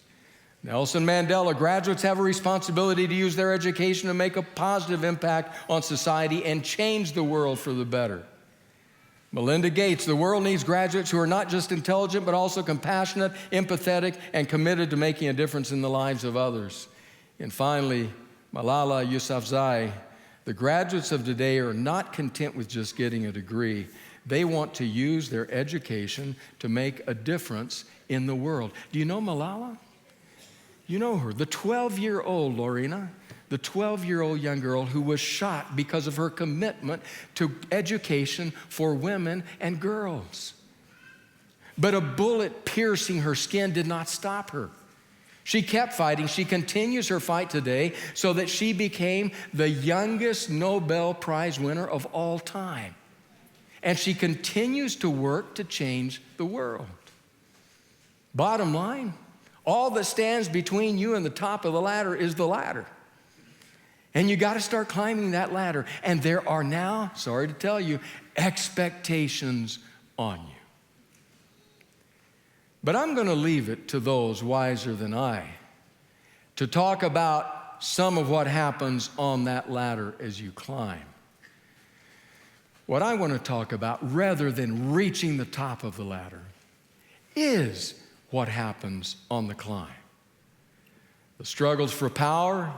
Nelson Mandela, graduates have a responsibility to use their education to make a positive impact on society and change the world for the better. Melinda Gates, the world needs graduates who are not just intelligent, but also compassionate, empathetic, and committed to making a difference in the lives of others. And finally, Malala Yousafzai, the graduates of today are not content with just getting a degree. They want to use their education to make a difference in the world. Do you know Malala? You know her, the 12-year-old, Lorena, the 12-year-old young girl who was shot because of her commitment to education for women and girls. But a bullet piercing her skin did not stop her. She kept fighting. She continues her fight today so that she became the youngest Nobel Prize winner of all time. And she continues to work to change the world. Bottom line, all that stands between you and the top of the ladder is the ladder. And you got to start climbing that ladder. And there are now, sorry to tell you, expectations on you. But I'm going to leave it to those wiser than I to talk about some of what happens on that ladder as you climb. What I want to talk about, rather than reaching the top of the ladder, is what happens on the climb. The struggles for power,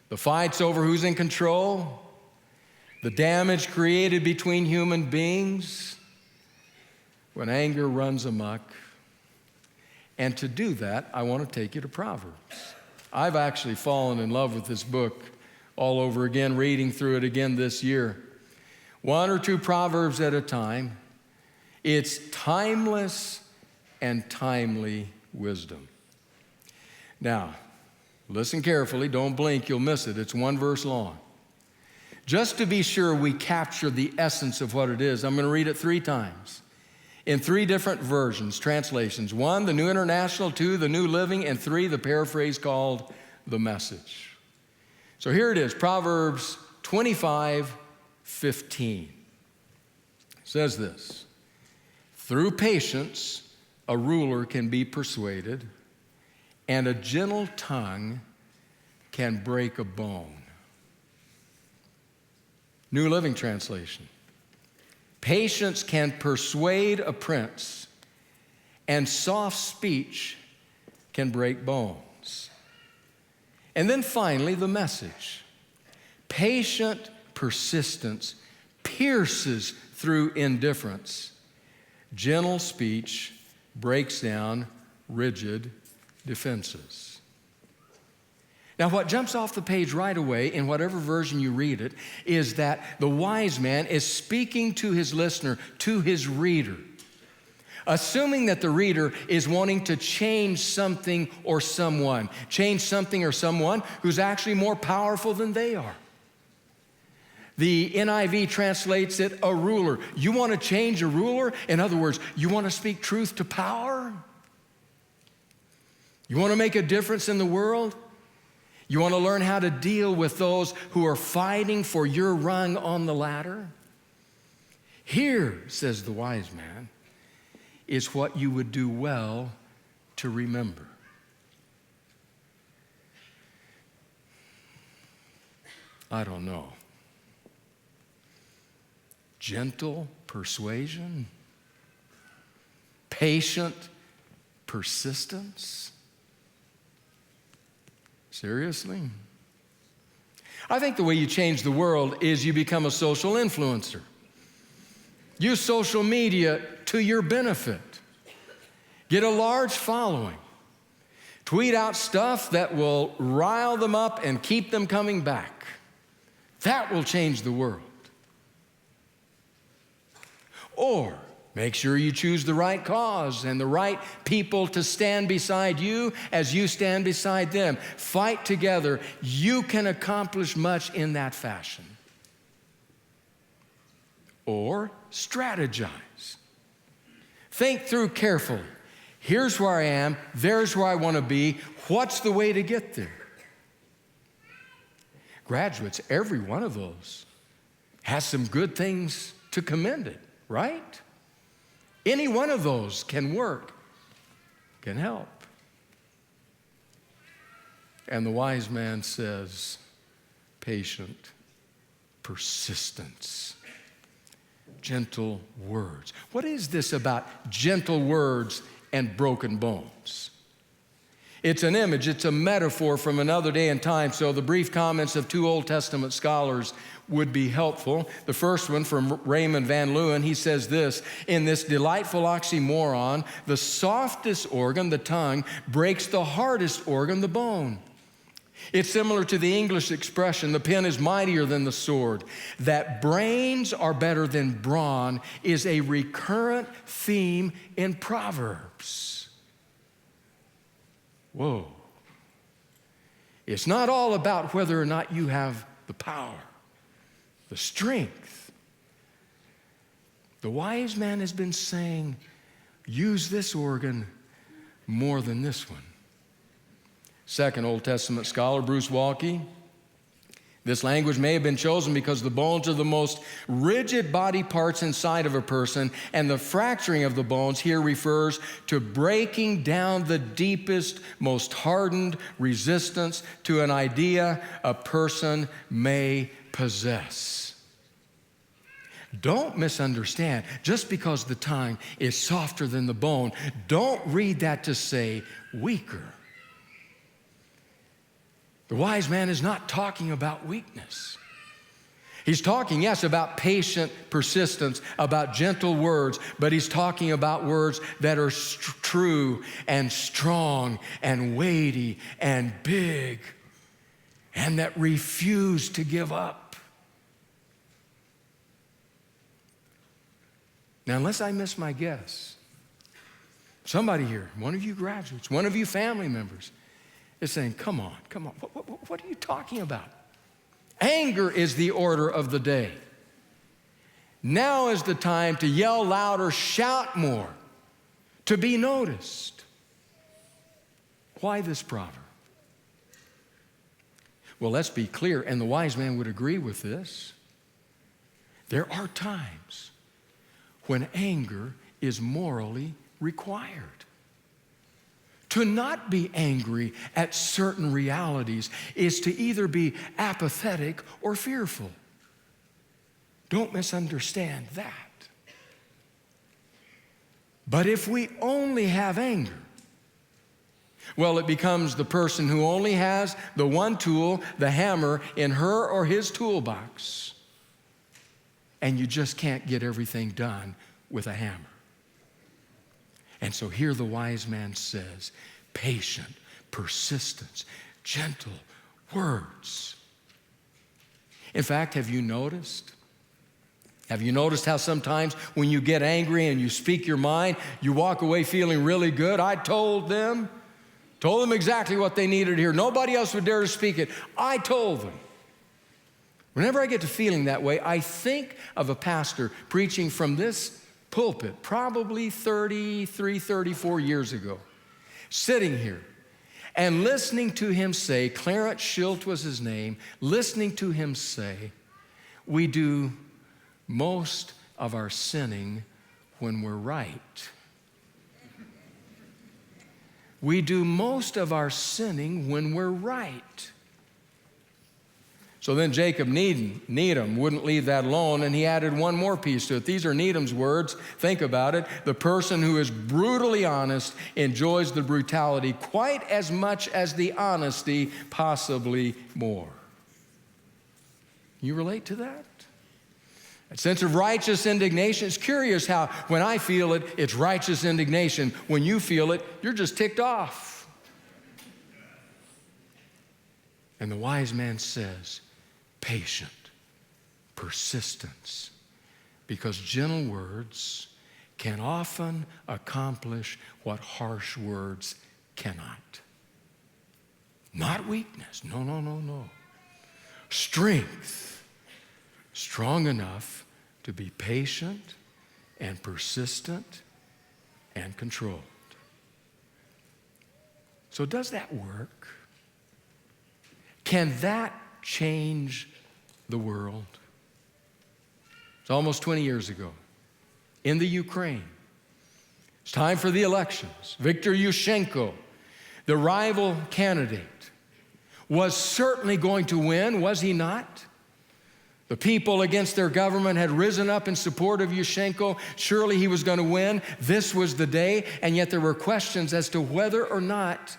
the fights over who's in control, the damage created between human beings, when anger runs amok. And to do that, I want to take you to Proverbs. I've actually fallen in love with this book all over again, reading through it again this year. One or two Proverbs at a time. It's timeless and timely wisdom. Now, listen carefully, don't blink, you'll miss it. It's one verse long. Just to be sure we capture the essence of what it is, I'm going to read it 3 times in 3 different versions, translations. 1, the New International, 2, the New Living, and 3, the paraphrase called the Message. So here it is, Proverbs 25:15. It says this: through patience, a ruler can be persuaded, and a gentle tongue can break a bone. New Living Translation. Patience can persuade a prince, and soft speech can break bones. And then finally, the Message. Patient persistence pierces through indifference. Gentle speech breaks down rigid defenses. Now, what jumps off the page right away, in whatever version you read it, is that the wise man is speaking to his listener, to his reader, assuming that the reader is wanting to change something or someone who's actually more powerful than they are. The NIV translates it a ruler. You want to change a ruler? In other words, you want to speak truth to power? You want to make a difference in the world? You want to learn how to deal with those who are fighting for your rung on the ladder? Here, says the wise man, is what you would do well to remember. I don't know. Gentle persuasion, patient persistence. Seriously? I think the way you change the world is you become a social influencer. Use social media to your benefit. Get a large following. Tweet out stuff that will rile them up and keep them coming back. That will change the world. Or make sure you choose the right cause and the right people to stand beside you as you stand beside them. Fight together. You can accomplish much in that fashion. Or strategize. Think through carefully. Here's where I am. There's where I want to be. What's the way to get there? Graduates, every one of those has some good things to commend it, right? Any one of those can work, can help. And the wise man says, patient persistence. Gentle words. What is this about gentle words and broken bones? It's an image, it's a metaphor from another day and time, so the brief comments of two Old Testament scholars would be helpful. The first one from Raymond Van Leeuwen, he says this: in this delightful oxymoron, the softest organ, the tongue, breaks the hardest organ, the bone. It's similar to the English expression, the pen is mightier than the sword. That brains are better than brawn is a recurrent theme in Proverbs. Whoa. It's not all about whether or not you have the power, the strength. The wise man has been saying, use this organ more than this one. Second Old Testament scholar, Bruce Walke, this language may have been chosen because the bones are the most rigid body parts inside of a person, and the fracturing of the bones here refers to breaking down the deepest, most hardened resistance to an idea a person may possess. Don't misunderstand. Just because the tongue is softer than the bone, don't read that to say weaker. The wise man is not talking about weakness. He's talking, yes, about patient persistence, about gentle words, but he's talking about words that are true and strong and weighty and big and that refuse to give up. Now, unless I miss my guess, somebody here, one of you graduates, one of you family members, is saying, come on, what are you talking about? Anger is the order of the day. Now is the time to yell louder, shout more, to be noticed. Why this proverb? Well, let's be clear, and the wise man would agree with this. There are times when anger is morally required. To not be angry at certain realities is to either be apathetic or fearful. Don't misunderstand that. But if we only have anger, well, it becomes the person who only has the one tool, the hammer, in her or his toolbox, and you just can't get everything done with a hammer. And so here the wise man says, patient, persistence, gentle words. In fact, have you noticed how sometimes when you get angry and you speak your mind, you walk away feeling really good? I told them exactly what they needed to hear. Nobody else would dare to speak it. I told them. Whenever I get to feeling that way, I think of a pastor preaching from this pulpit, probably 33, 34 years ago, sitting here and listening to him say, Clarence Schilt was his name, listening to him say, we do most of our sinning when we're right. We do most of our sinning when we're right. So then Jacob Needham wouldn't leave that alone, and he added one more piece to it. These are Needham's words. Think about it. The person who is brutally honest enjoys the brutality quite as much as the honesty, possibly more. You relate to that? That sense of righteous indignation. It's curious how when I feel it, it's righteous indignation. When you feel it, you're just ticked off. And the wise man says, patient, persistence, because gentle words can often accomplish what harsh words cannot. Not weakness, no. Strength, strong enough to be patient and persistent and controlled. So does that work? Can that change the world? It's almost 20 years ago in the Ukraine. It's time for the elections. Viktor Yushchenko, the rival candidate, was certainly going to win, was he not? The people against their government had risen up in support of Yushchenko. Surely he was going to win. This was the day, and yet there were questions as to whether or not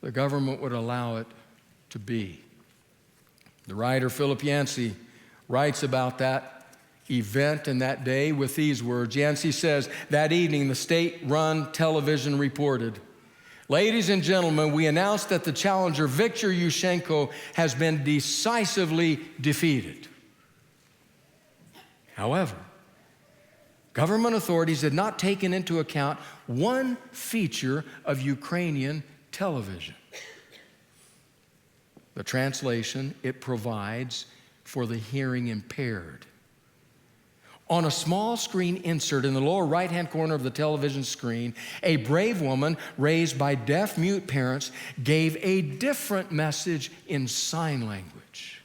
the government would allow it to be. The writer Philip Yancey writes about that event and that day with these words. Yancey says, that evening the state-run television reported, "Ladies and gentlemen, we announce that the challenger Viktor Yushchenko has been decisively defeated." However, government authorities had not taken into account one feature of Ukrainian television. The translation it provides for the hearing impaired. On a small screen insert in the lower right-hand corner of the television screen, a brave woman raised by deaf-mute parents gave a different message in sign language.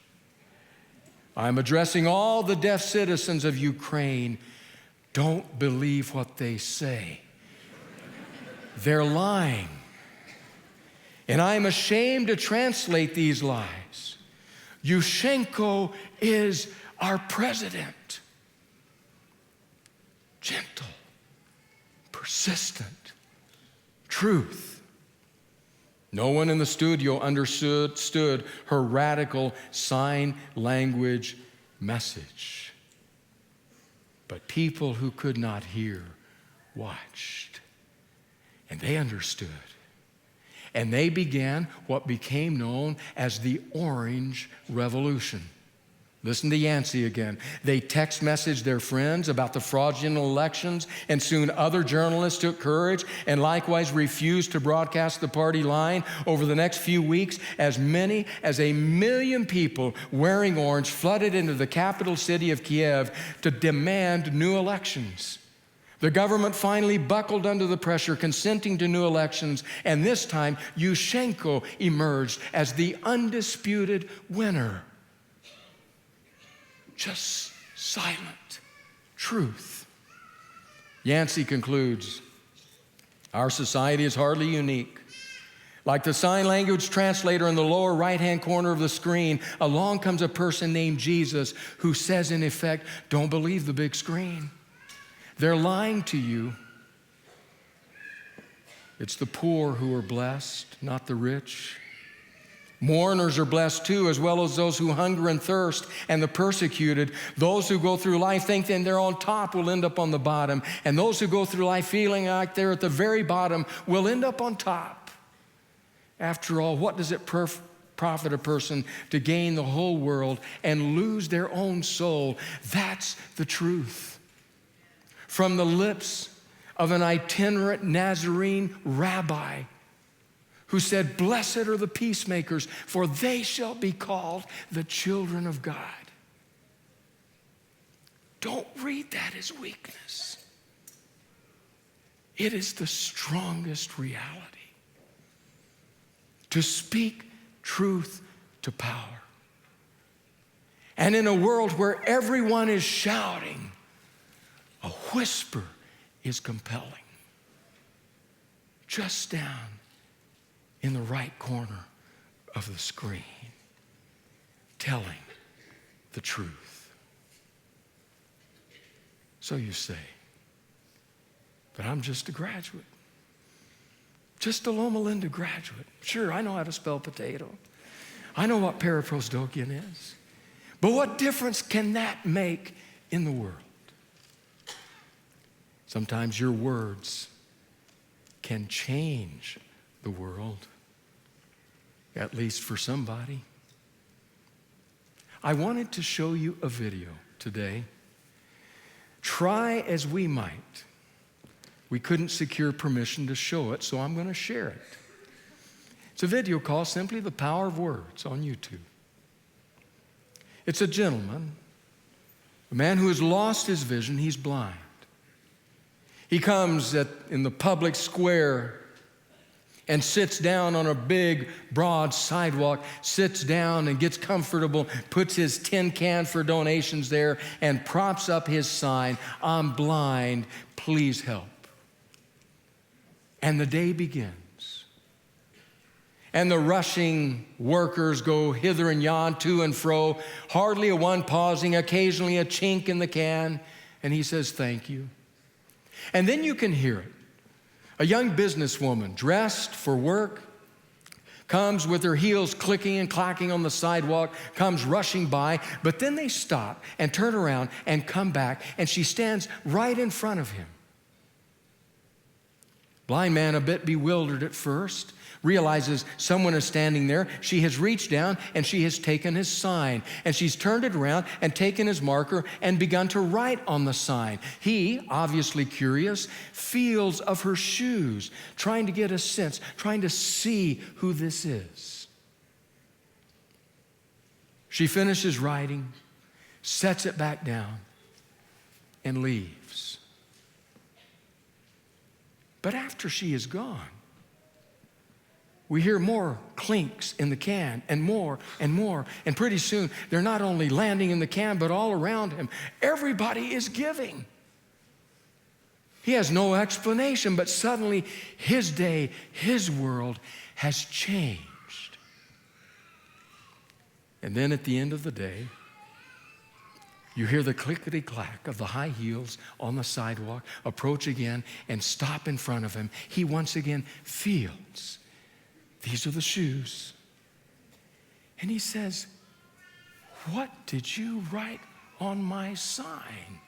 "I'm addressing all the deaf citizens of Ukraine. Don't believe what they say. They're lying. And I'm ashamed to translate these lies. Yushchenko is our president." Gentle, persistent truth. No one in the studio understood her radical sign language message. But people who could not hear watched, and they understood. And they began what became known as the Orange Revolution. Listen to Yancey again. They text messaged their friends about the fraudulent elections, and soon other journalists took courage and likewise refused to broadcast the party line. Over the next few weeks, as many as 1 million people wearing orange flooded into the capital city of Kiev to demand new elections. The government finally buckled under the pressure, consenting to new elections, and this time Yushchenko emerged as the undisputed winner. Just silent truth. Yancey concludes, our society is hardly unique. Like the sign language translator in the lower right-hand corner of the screen, along comes a person named Jesus who says, in effect, don't believe the big screen. They're lying to you. It's the poor who are blessed, not the rich. Mourners are blessed too, as well as those who hunger and thirst and the persecuted. Those who go through life thinking they're on top will end up on the bottom. And those who go through life feeling like they're at the very bottom will end up on top. After all, what does it profit a person to gain the whole world and lose their own soul? That's the truth. From the lips of an itinerant Nazarene rabbi who said, blessed are the peacemakers, for they shall be called the children of God. Don't read that as weakness. It is the strongest reality. To speak truth to power. And in a world where everyone is shouting, a whisper is compelling. Just down in the right corner of the screen, telling the truth. So you say, but I'm just a graduate. Just a Loma Linda graduate. Sure, I know how to spell potato. I know what paraprosdokian is. But what difference can that make in the world? Sometimes your words can change the world, at least for somebody. I wanted to show you a video today. Try as we might, we couldn't secure permission to show it, so I'm going to share it. It's a video called Simply the Power of Words on YouTube. It's a gentleman, a man who has lost his vision. He's blind. He comes in the public square and sits down on a big, broad sidewalk, sits down and gets comfortable, puts his tin can for donations there, and props up his sign, I'm blind, please help. And the day begins. and the rushing workers go hither and yon, to and fro, hardly a one pausing, occasionally a chink in the can, and he says, thank you. And then you can hear it. A young businesswoman dressed for work comes with her heels clicking and clacking on the sidewalk, comes rushing by, but then they stop and turn around and come back, and she stands right in front of him. Blind man, a bit bewildered at first, realizes someone is standing there. She has reached down and she has taken his sign, and she's turned it around and taken his marker and begun to write on the sign. He, obviously curious, feels of her shoes, trying to get a sense, trying to see who this is. She finishes writing, sets it back down, and leaves. But after she is gone, we hear more clinks in the can, and more and more. And pretty soon, they're not only landing in the can, but all around him. Everybody is giving. He has no explanation, but suddenly his day, his world has changed. And then at the end of the day, you hear the clickety-clack of the high heels on the sidewalk approach again and stop in front of him. He once again feels, these are the shoes. And he says, what did you write on my sign?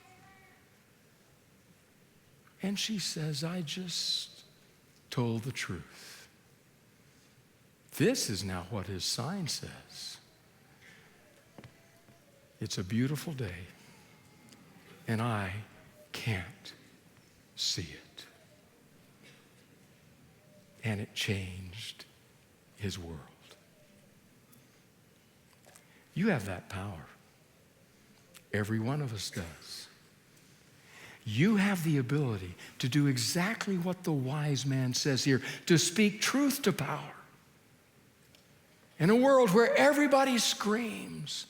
And she says, I just told the truth. This is now what his sign says. It's a beautiful day, and I can't see it. And it changed his world. You have that power. Every one of us does. You have the ability to do exactly what the wise man says here, to speak truth to power. In a world where everybody screams,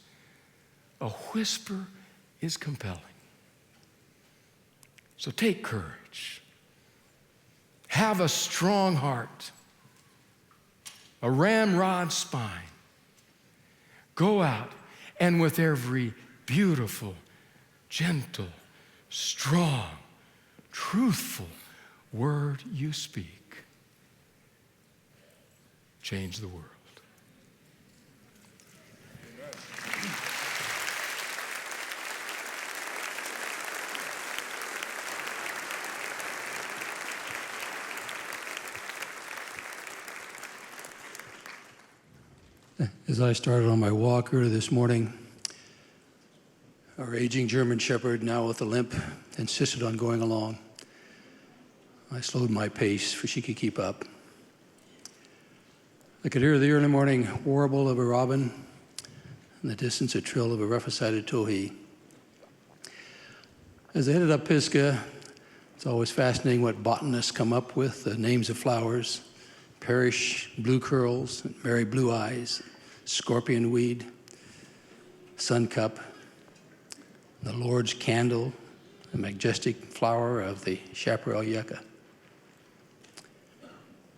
a whisper is compelling. So take courage. Have a strong heart, a ramrod spine. Go out and with every beautiful, gentle, strong, truthful word you speak, change the world. As I started on my walker this morning, our aging German Shepherd, now with a limp, insisted on going along. I slowed my pace for she could keep up. I could hear the early morning warble of a robin, in the distance a trill of a rough-sided towhee. As I headed up Pisgah, it's always fascinating what botanists come up with, the names of flowers: Parish blue curls, Mary blue eyes, scorpion weed, suncup, the Lord's candle, the majestic flower of the chaparral yucca.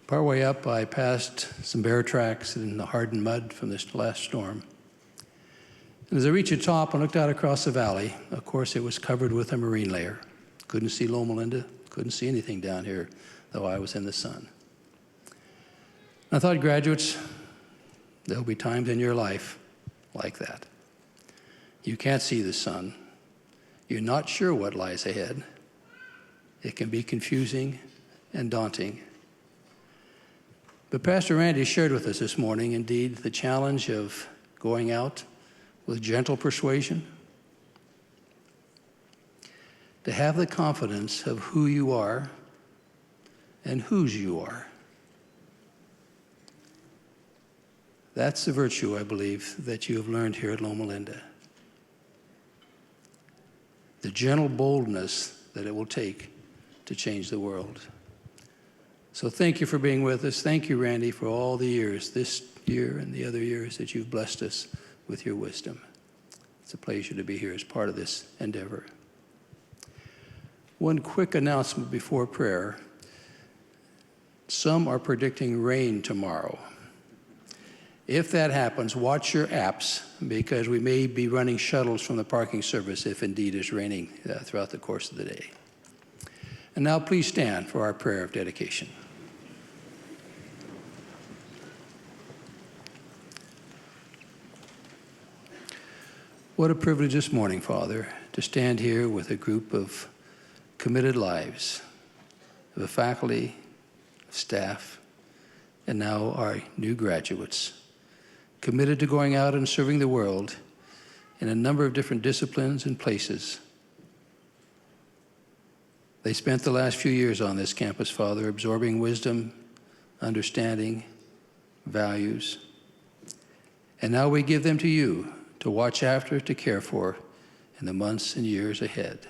Partway up, I passed some bear tracks in the hardened mud from this last storm. And as I reached the top and looked out across the valley, of course it was covered with a marine layer. Couldn't see Loma Linda, couldn't see anything down here, though I was in the sun. I thought, graduates, there'll be times in your life like that. You can't see the sun. You're not sure what lies ahead. It can be confusing and daunting. But Pastor Randy shared with us this morning, indeed, the challenge of going out with gentle persuasion, to have the confidence of who you are and whose you are. That's the virtue, I believe, that you have learned here at Loma Linda. The gentle boldness that it will take to change the world. So thank you for being with us. Thank you, Randy, for all the years, this year and the other years, that you've blessed us with your wisdom. It's a pleasure to be here as part of this endeavor. One quick announcement before prayer. Some are predicting rain tomorrow. If that happens, watch your apps, because we may be running shuttles from the parking service if indeed it's raining throughout the course of the day. And now please stand for our prayer of dedication. What a privilege this morning, Father, to stand here with a group of committed lives, of the faculty, staff, and now our new graduates, committed to going out and serving the world in a number of different disciplines and places. They spent the last few years on this campus, Father, absorbing wisdom, understanding, values. And now we give them to you to watch after, to care for in the months and years ahead.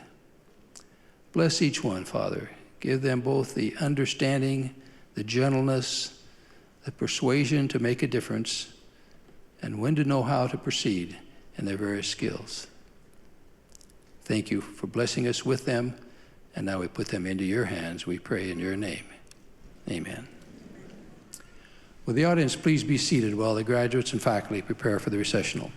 Bless each one, Father. Give them both the understanding, the gentleness, the persuasion to make a difference, and when to know how to proceed in their various skills. Thank you for blessing us with them, and now we put them into your hands. We pray in your name. Amen. Will the audience please be seated while the graduates and faculty prepare for the recessional.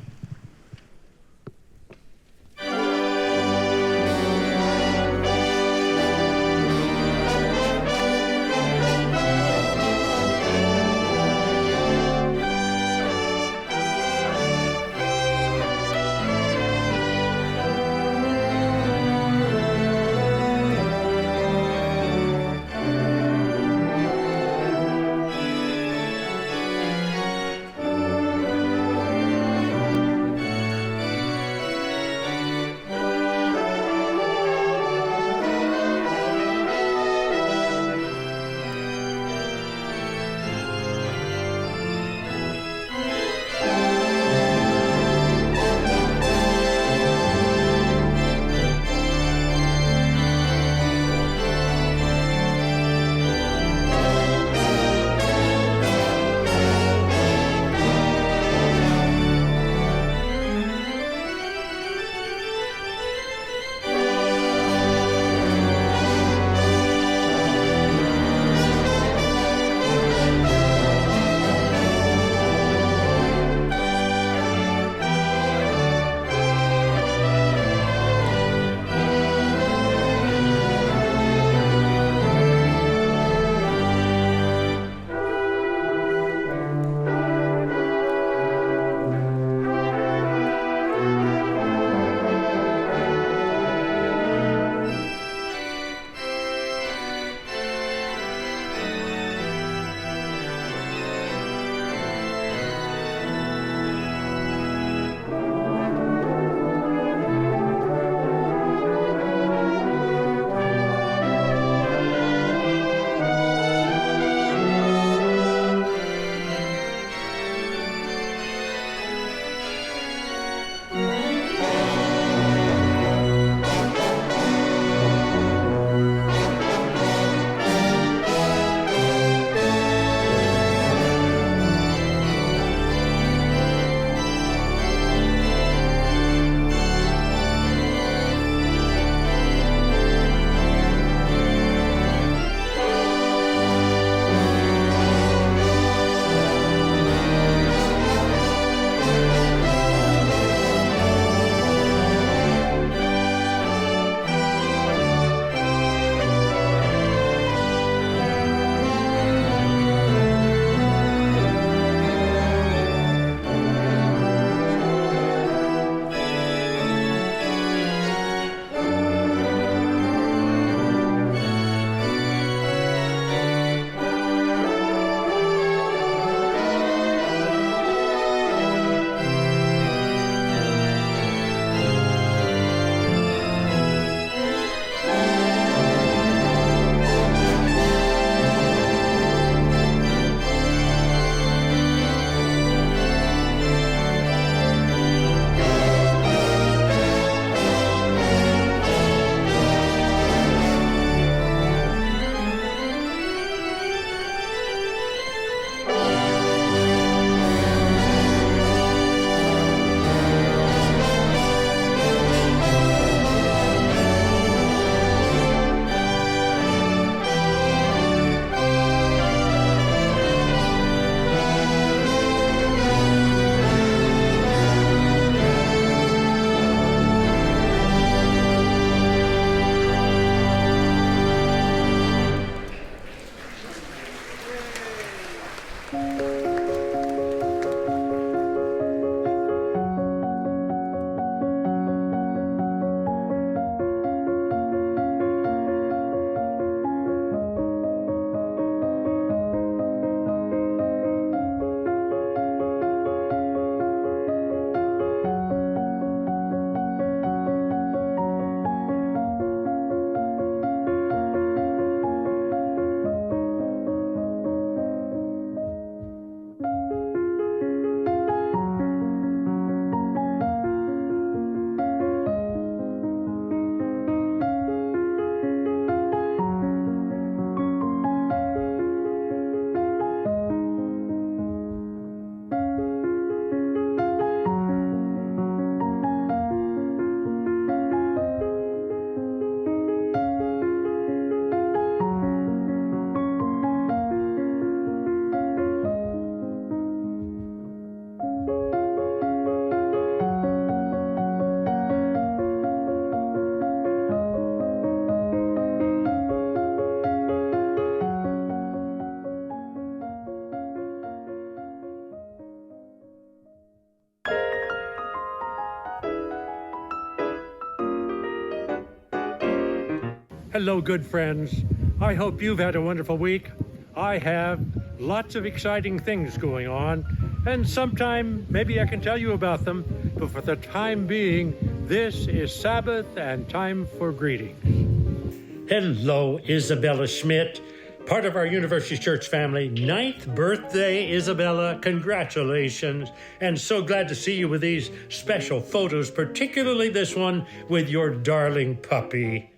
Hello, good friends. I hope you've had a wonderful week. I have lots of exciting things going on, and sometime maybe I can tell you about them, but for the time being, this is Sabbath and time for greetings. Hello, Isabella Schmidt, part of our University Church family. 9th birthday, Isabella. Congratulations. And so glad to see you with these special photos, particularly this one with your darling puppy.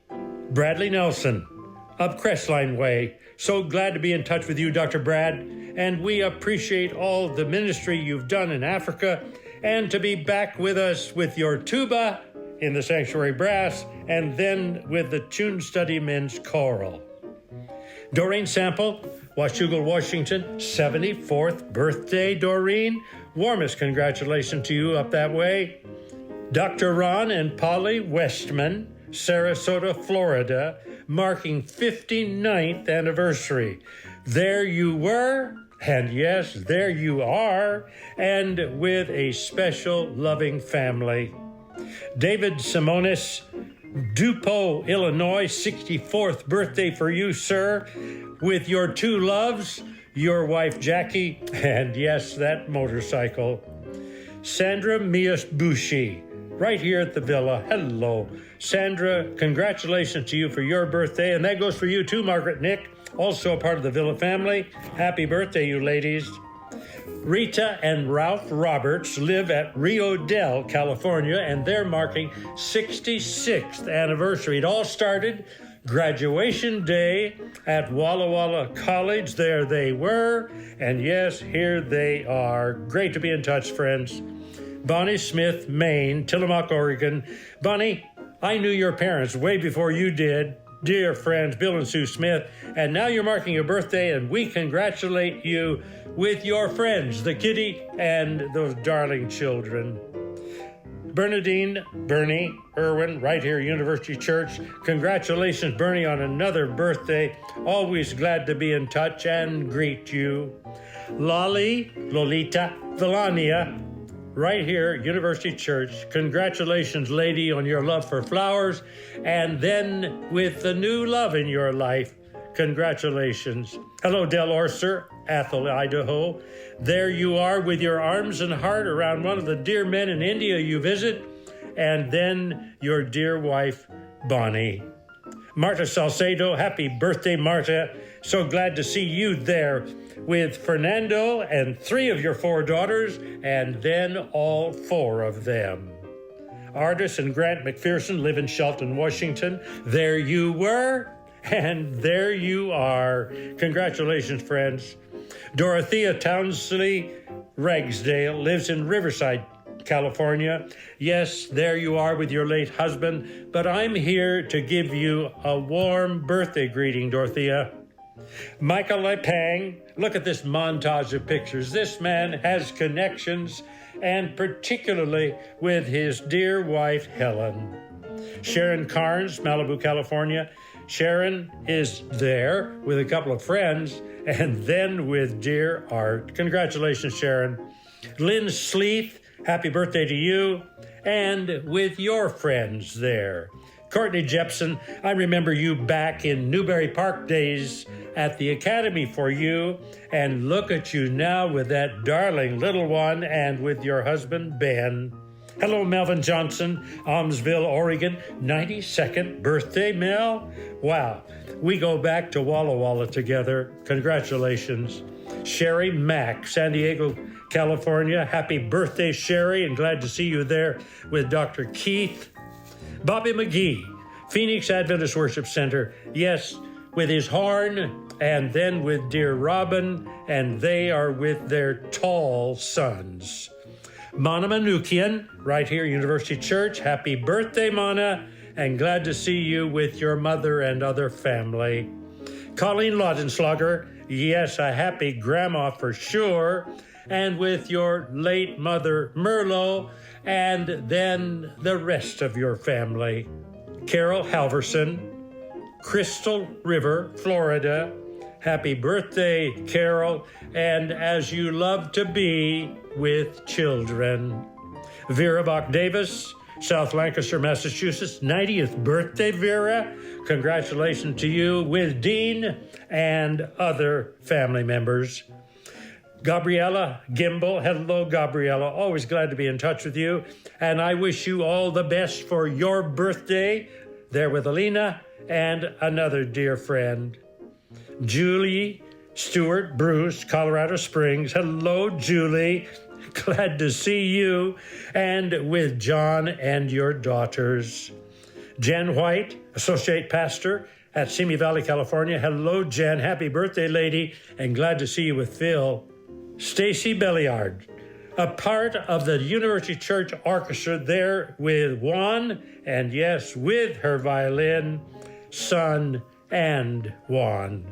Bradley Nelson, up Crestline Way. So glad to be in touch with you, Dr. Brad. And we appreciate all the ministry you've done in Africa, and to be back with us with your tuba in the Sanctuary Brass, and then with the Tune Study Men's Choral. Doreen Sample, Washougal, Washington, 74th birthday, Doreen. Warmest congratulations to you up that way. Dr. Ron and Polly Westman, Sarasota, Florida, marking 59th anniversary. There you were, and yes, there you are, and with a special loving family. David Simonis, DuPont, Illinois, 64th birthday for you, sir, with your two loves, your wife Jackie, and yes, that motorcycle. Sandra Mias-Bushi, right here at the villa. Hello. Sandra, congratulations to you for your birthday, and that goes for you too, Margaret Nick, also a part of the villa family. Happy birthday, you ladies. Rita and Ralph Roberts live at Rio Del, California, and they're marking 66th anniversary. It all started graduation day at Walla Walla College. There they were, and yes, here they are. Great to be in touch, friends. Bonnie Smith, Maine, Tillamook, Oregon. Bonnie, I knew your parents way before you did. Dear friends, Bill and Sue Smith, and now you're marking your birthday, and we congratulate you with your friends, the kitty and those darling children. Bernadine, Bernie, Irwin, right here, University Church. Congratulations, Bernie, on another birthday. Always glad to be in touch and greet you. Lolly, Lolita, Vilania, right here, University Church. Congratulations, lady, on your love for flowers, and then with the new love in your life. Congratulations. Hello, Del Orser, Athol, Idaho. There you are with your arms and heart around one of the dear men in India you visit, and then your dear wife, Bonnie. Marta Salcedo, happy birthday, Marta. So glad to see you there with Fernando and 3 of your 4 daughters, and then all 4 of them. Artis and Grant McPherson live in Shelton, Washington. There you were, and there you are. Congratulations, friends. Dorothea Townsley Ragsdale lives in Riverside, California. Yes, there you are with your late husband, but I'm here to give you a warm birthday greeting, Dorothea. Michael Lepang, look at this montage of pictures. This man has connections, and particularly with his dear wife, Helen. Sharon Carnes, Malibu, California. Sharon is there with a couple of friends, and then with dear Art. Congratulations, Sharon. Lynn Sleeth, happy birthday to you, and with your friends there. Courtney Jepson, I remember you back in Newberry Park days at the Academy for you, and look at you now with that darling little one and with your husband, Ben. Hello, Melvin Johnson, Almsville, Oregon, 92nd birthday, Mel. Wow, we go back to Walla Walla together. Congratulations. Sherry Mack, San Diego, California. Happy birthday, Sherry, and glad to see you there with Dr. Keith. Bobby McGee, Phoenix Adventist Worship Center. Yes, with his horn, and then with dear Robin, and they are with their tall sons. Mana Manukian, right here, University Church. Happy birthday, Mana, and glad to see you with your mother and other family. Colleen Laudenslager, yes, a happy grandma for sure, and with your late mother, Merlo, and then the rest of your family. Carol Halverson, Crystal River, Florida. Happy birthday, Carol, and as you love to be with children. Vera Bach Davis, South Lancaster, Massachusetts. 90th birthday, Vera. Congratulations to you with Dean and other family members. Gabriella Gimbel. Hello, Gabriella. Always glad to be in touch with you. And I wish you all the best for your birthday there with Alina and another dear friend. Julie Stewart Bruce, Colorado Springs. Hello, Julie. Glad to see you. And with John and your daughters. Jen White, Associate Pastor at Simi Valley, California. Hello, Jen. Happy birthday, lady. And glad to see you with Phil. Stacy Belliard, a part of the University Church Orchestra there with Juan, and yes, with her violin, son, and Juan.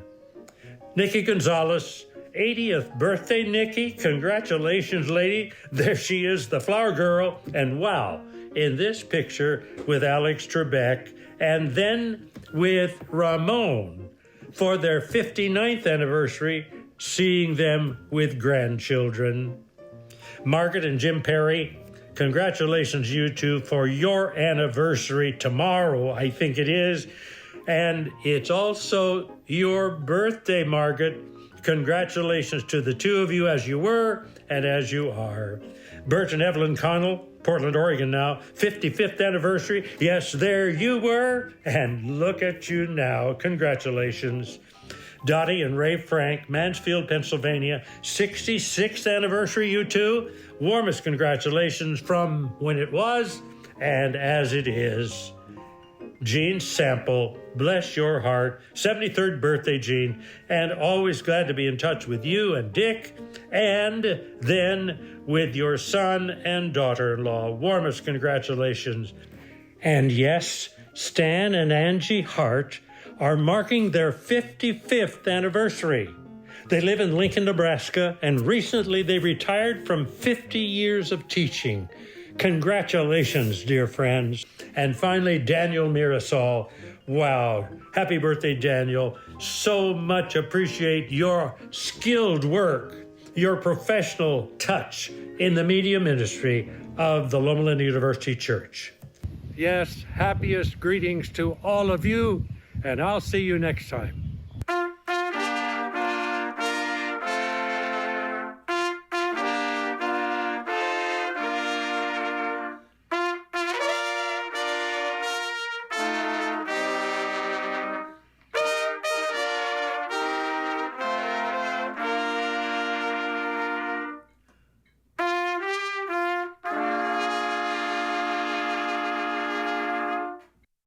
Nikki Gonzalez, 80th birthday, Nikki. Congratulations, lady. There she is, the flower girl. And wow, in this picture with Alex Trebek, and then with Ramon for their 59th anniversary, seeing them with grandchildren. Margaret and Jim Perry, congratulations, you two, for your anniversary tomorrow, I think it is. And it's also your birthday, Margaret. Congratulations to the two of you as you were and as you are. Bert and Evelyn Connell, Portland, Oregon now, 55th anniversary. Yes, there you were, and look at you now. Congratulations. Dottie and Ray Frank, Mansfield, Pennsylvania, 66th anniversary, you two. Warmest congratulations from when it was and as it is. Gene Sample, bless your heart, 73rd birthday, Gene, and always glad to be in touch with you and Dick, and then with your son and daughter-in-law. Warmest congratulations. And yes, Stan and Angie Hart are marking their 55th anniversary. They live in Lincoln, Nebraska, and recently they retired from 50 years of teaching. Congratulations, dear friends. And finally, Daniel Mirasol. Wow. Happy birthday, Daniel. So much appreciate your skilled work, your professional touch in the media ministry of the Loma Linda University Church. Yes, happiest greetings to all of you, and I'll see you next time.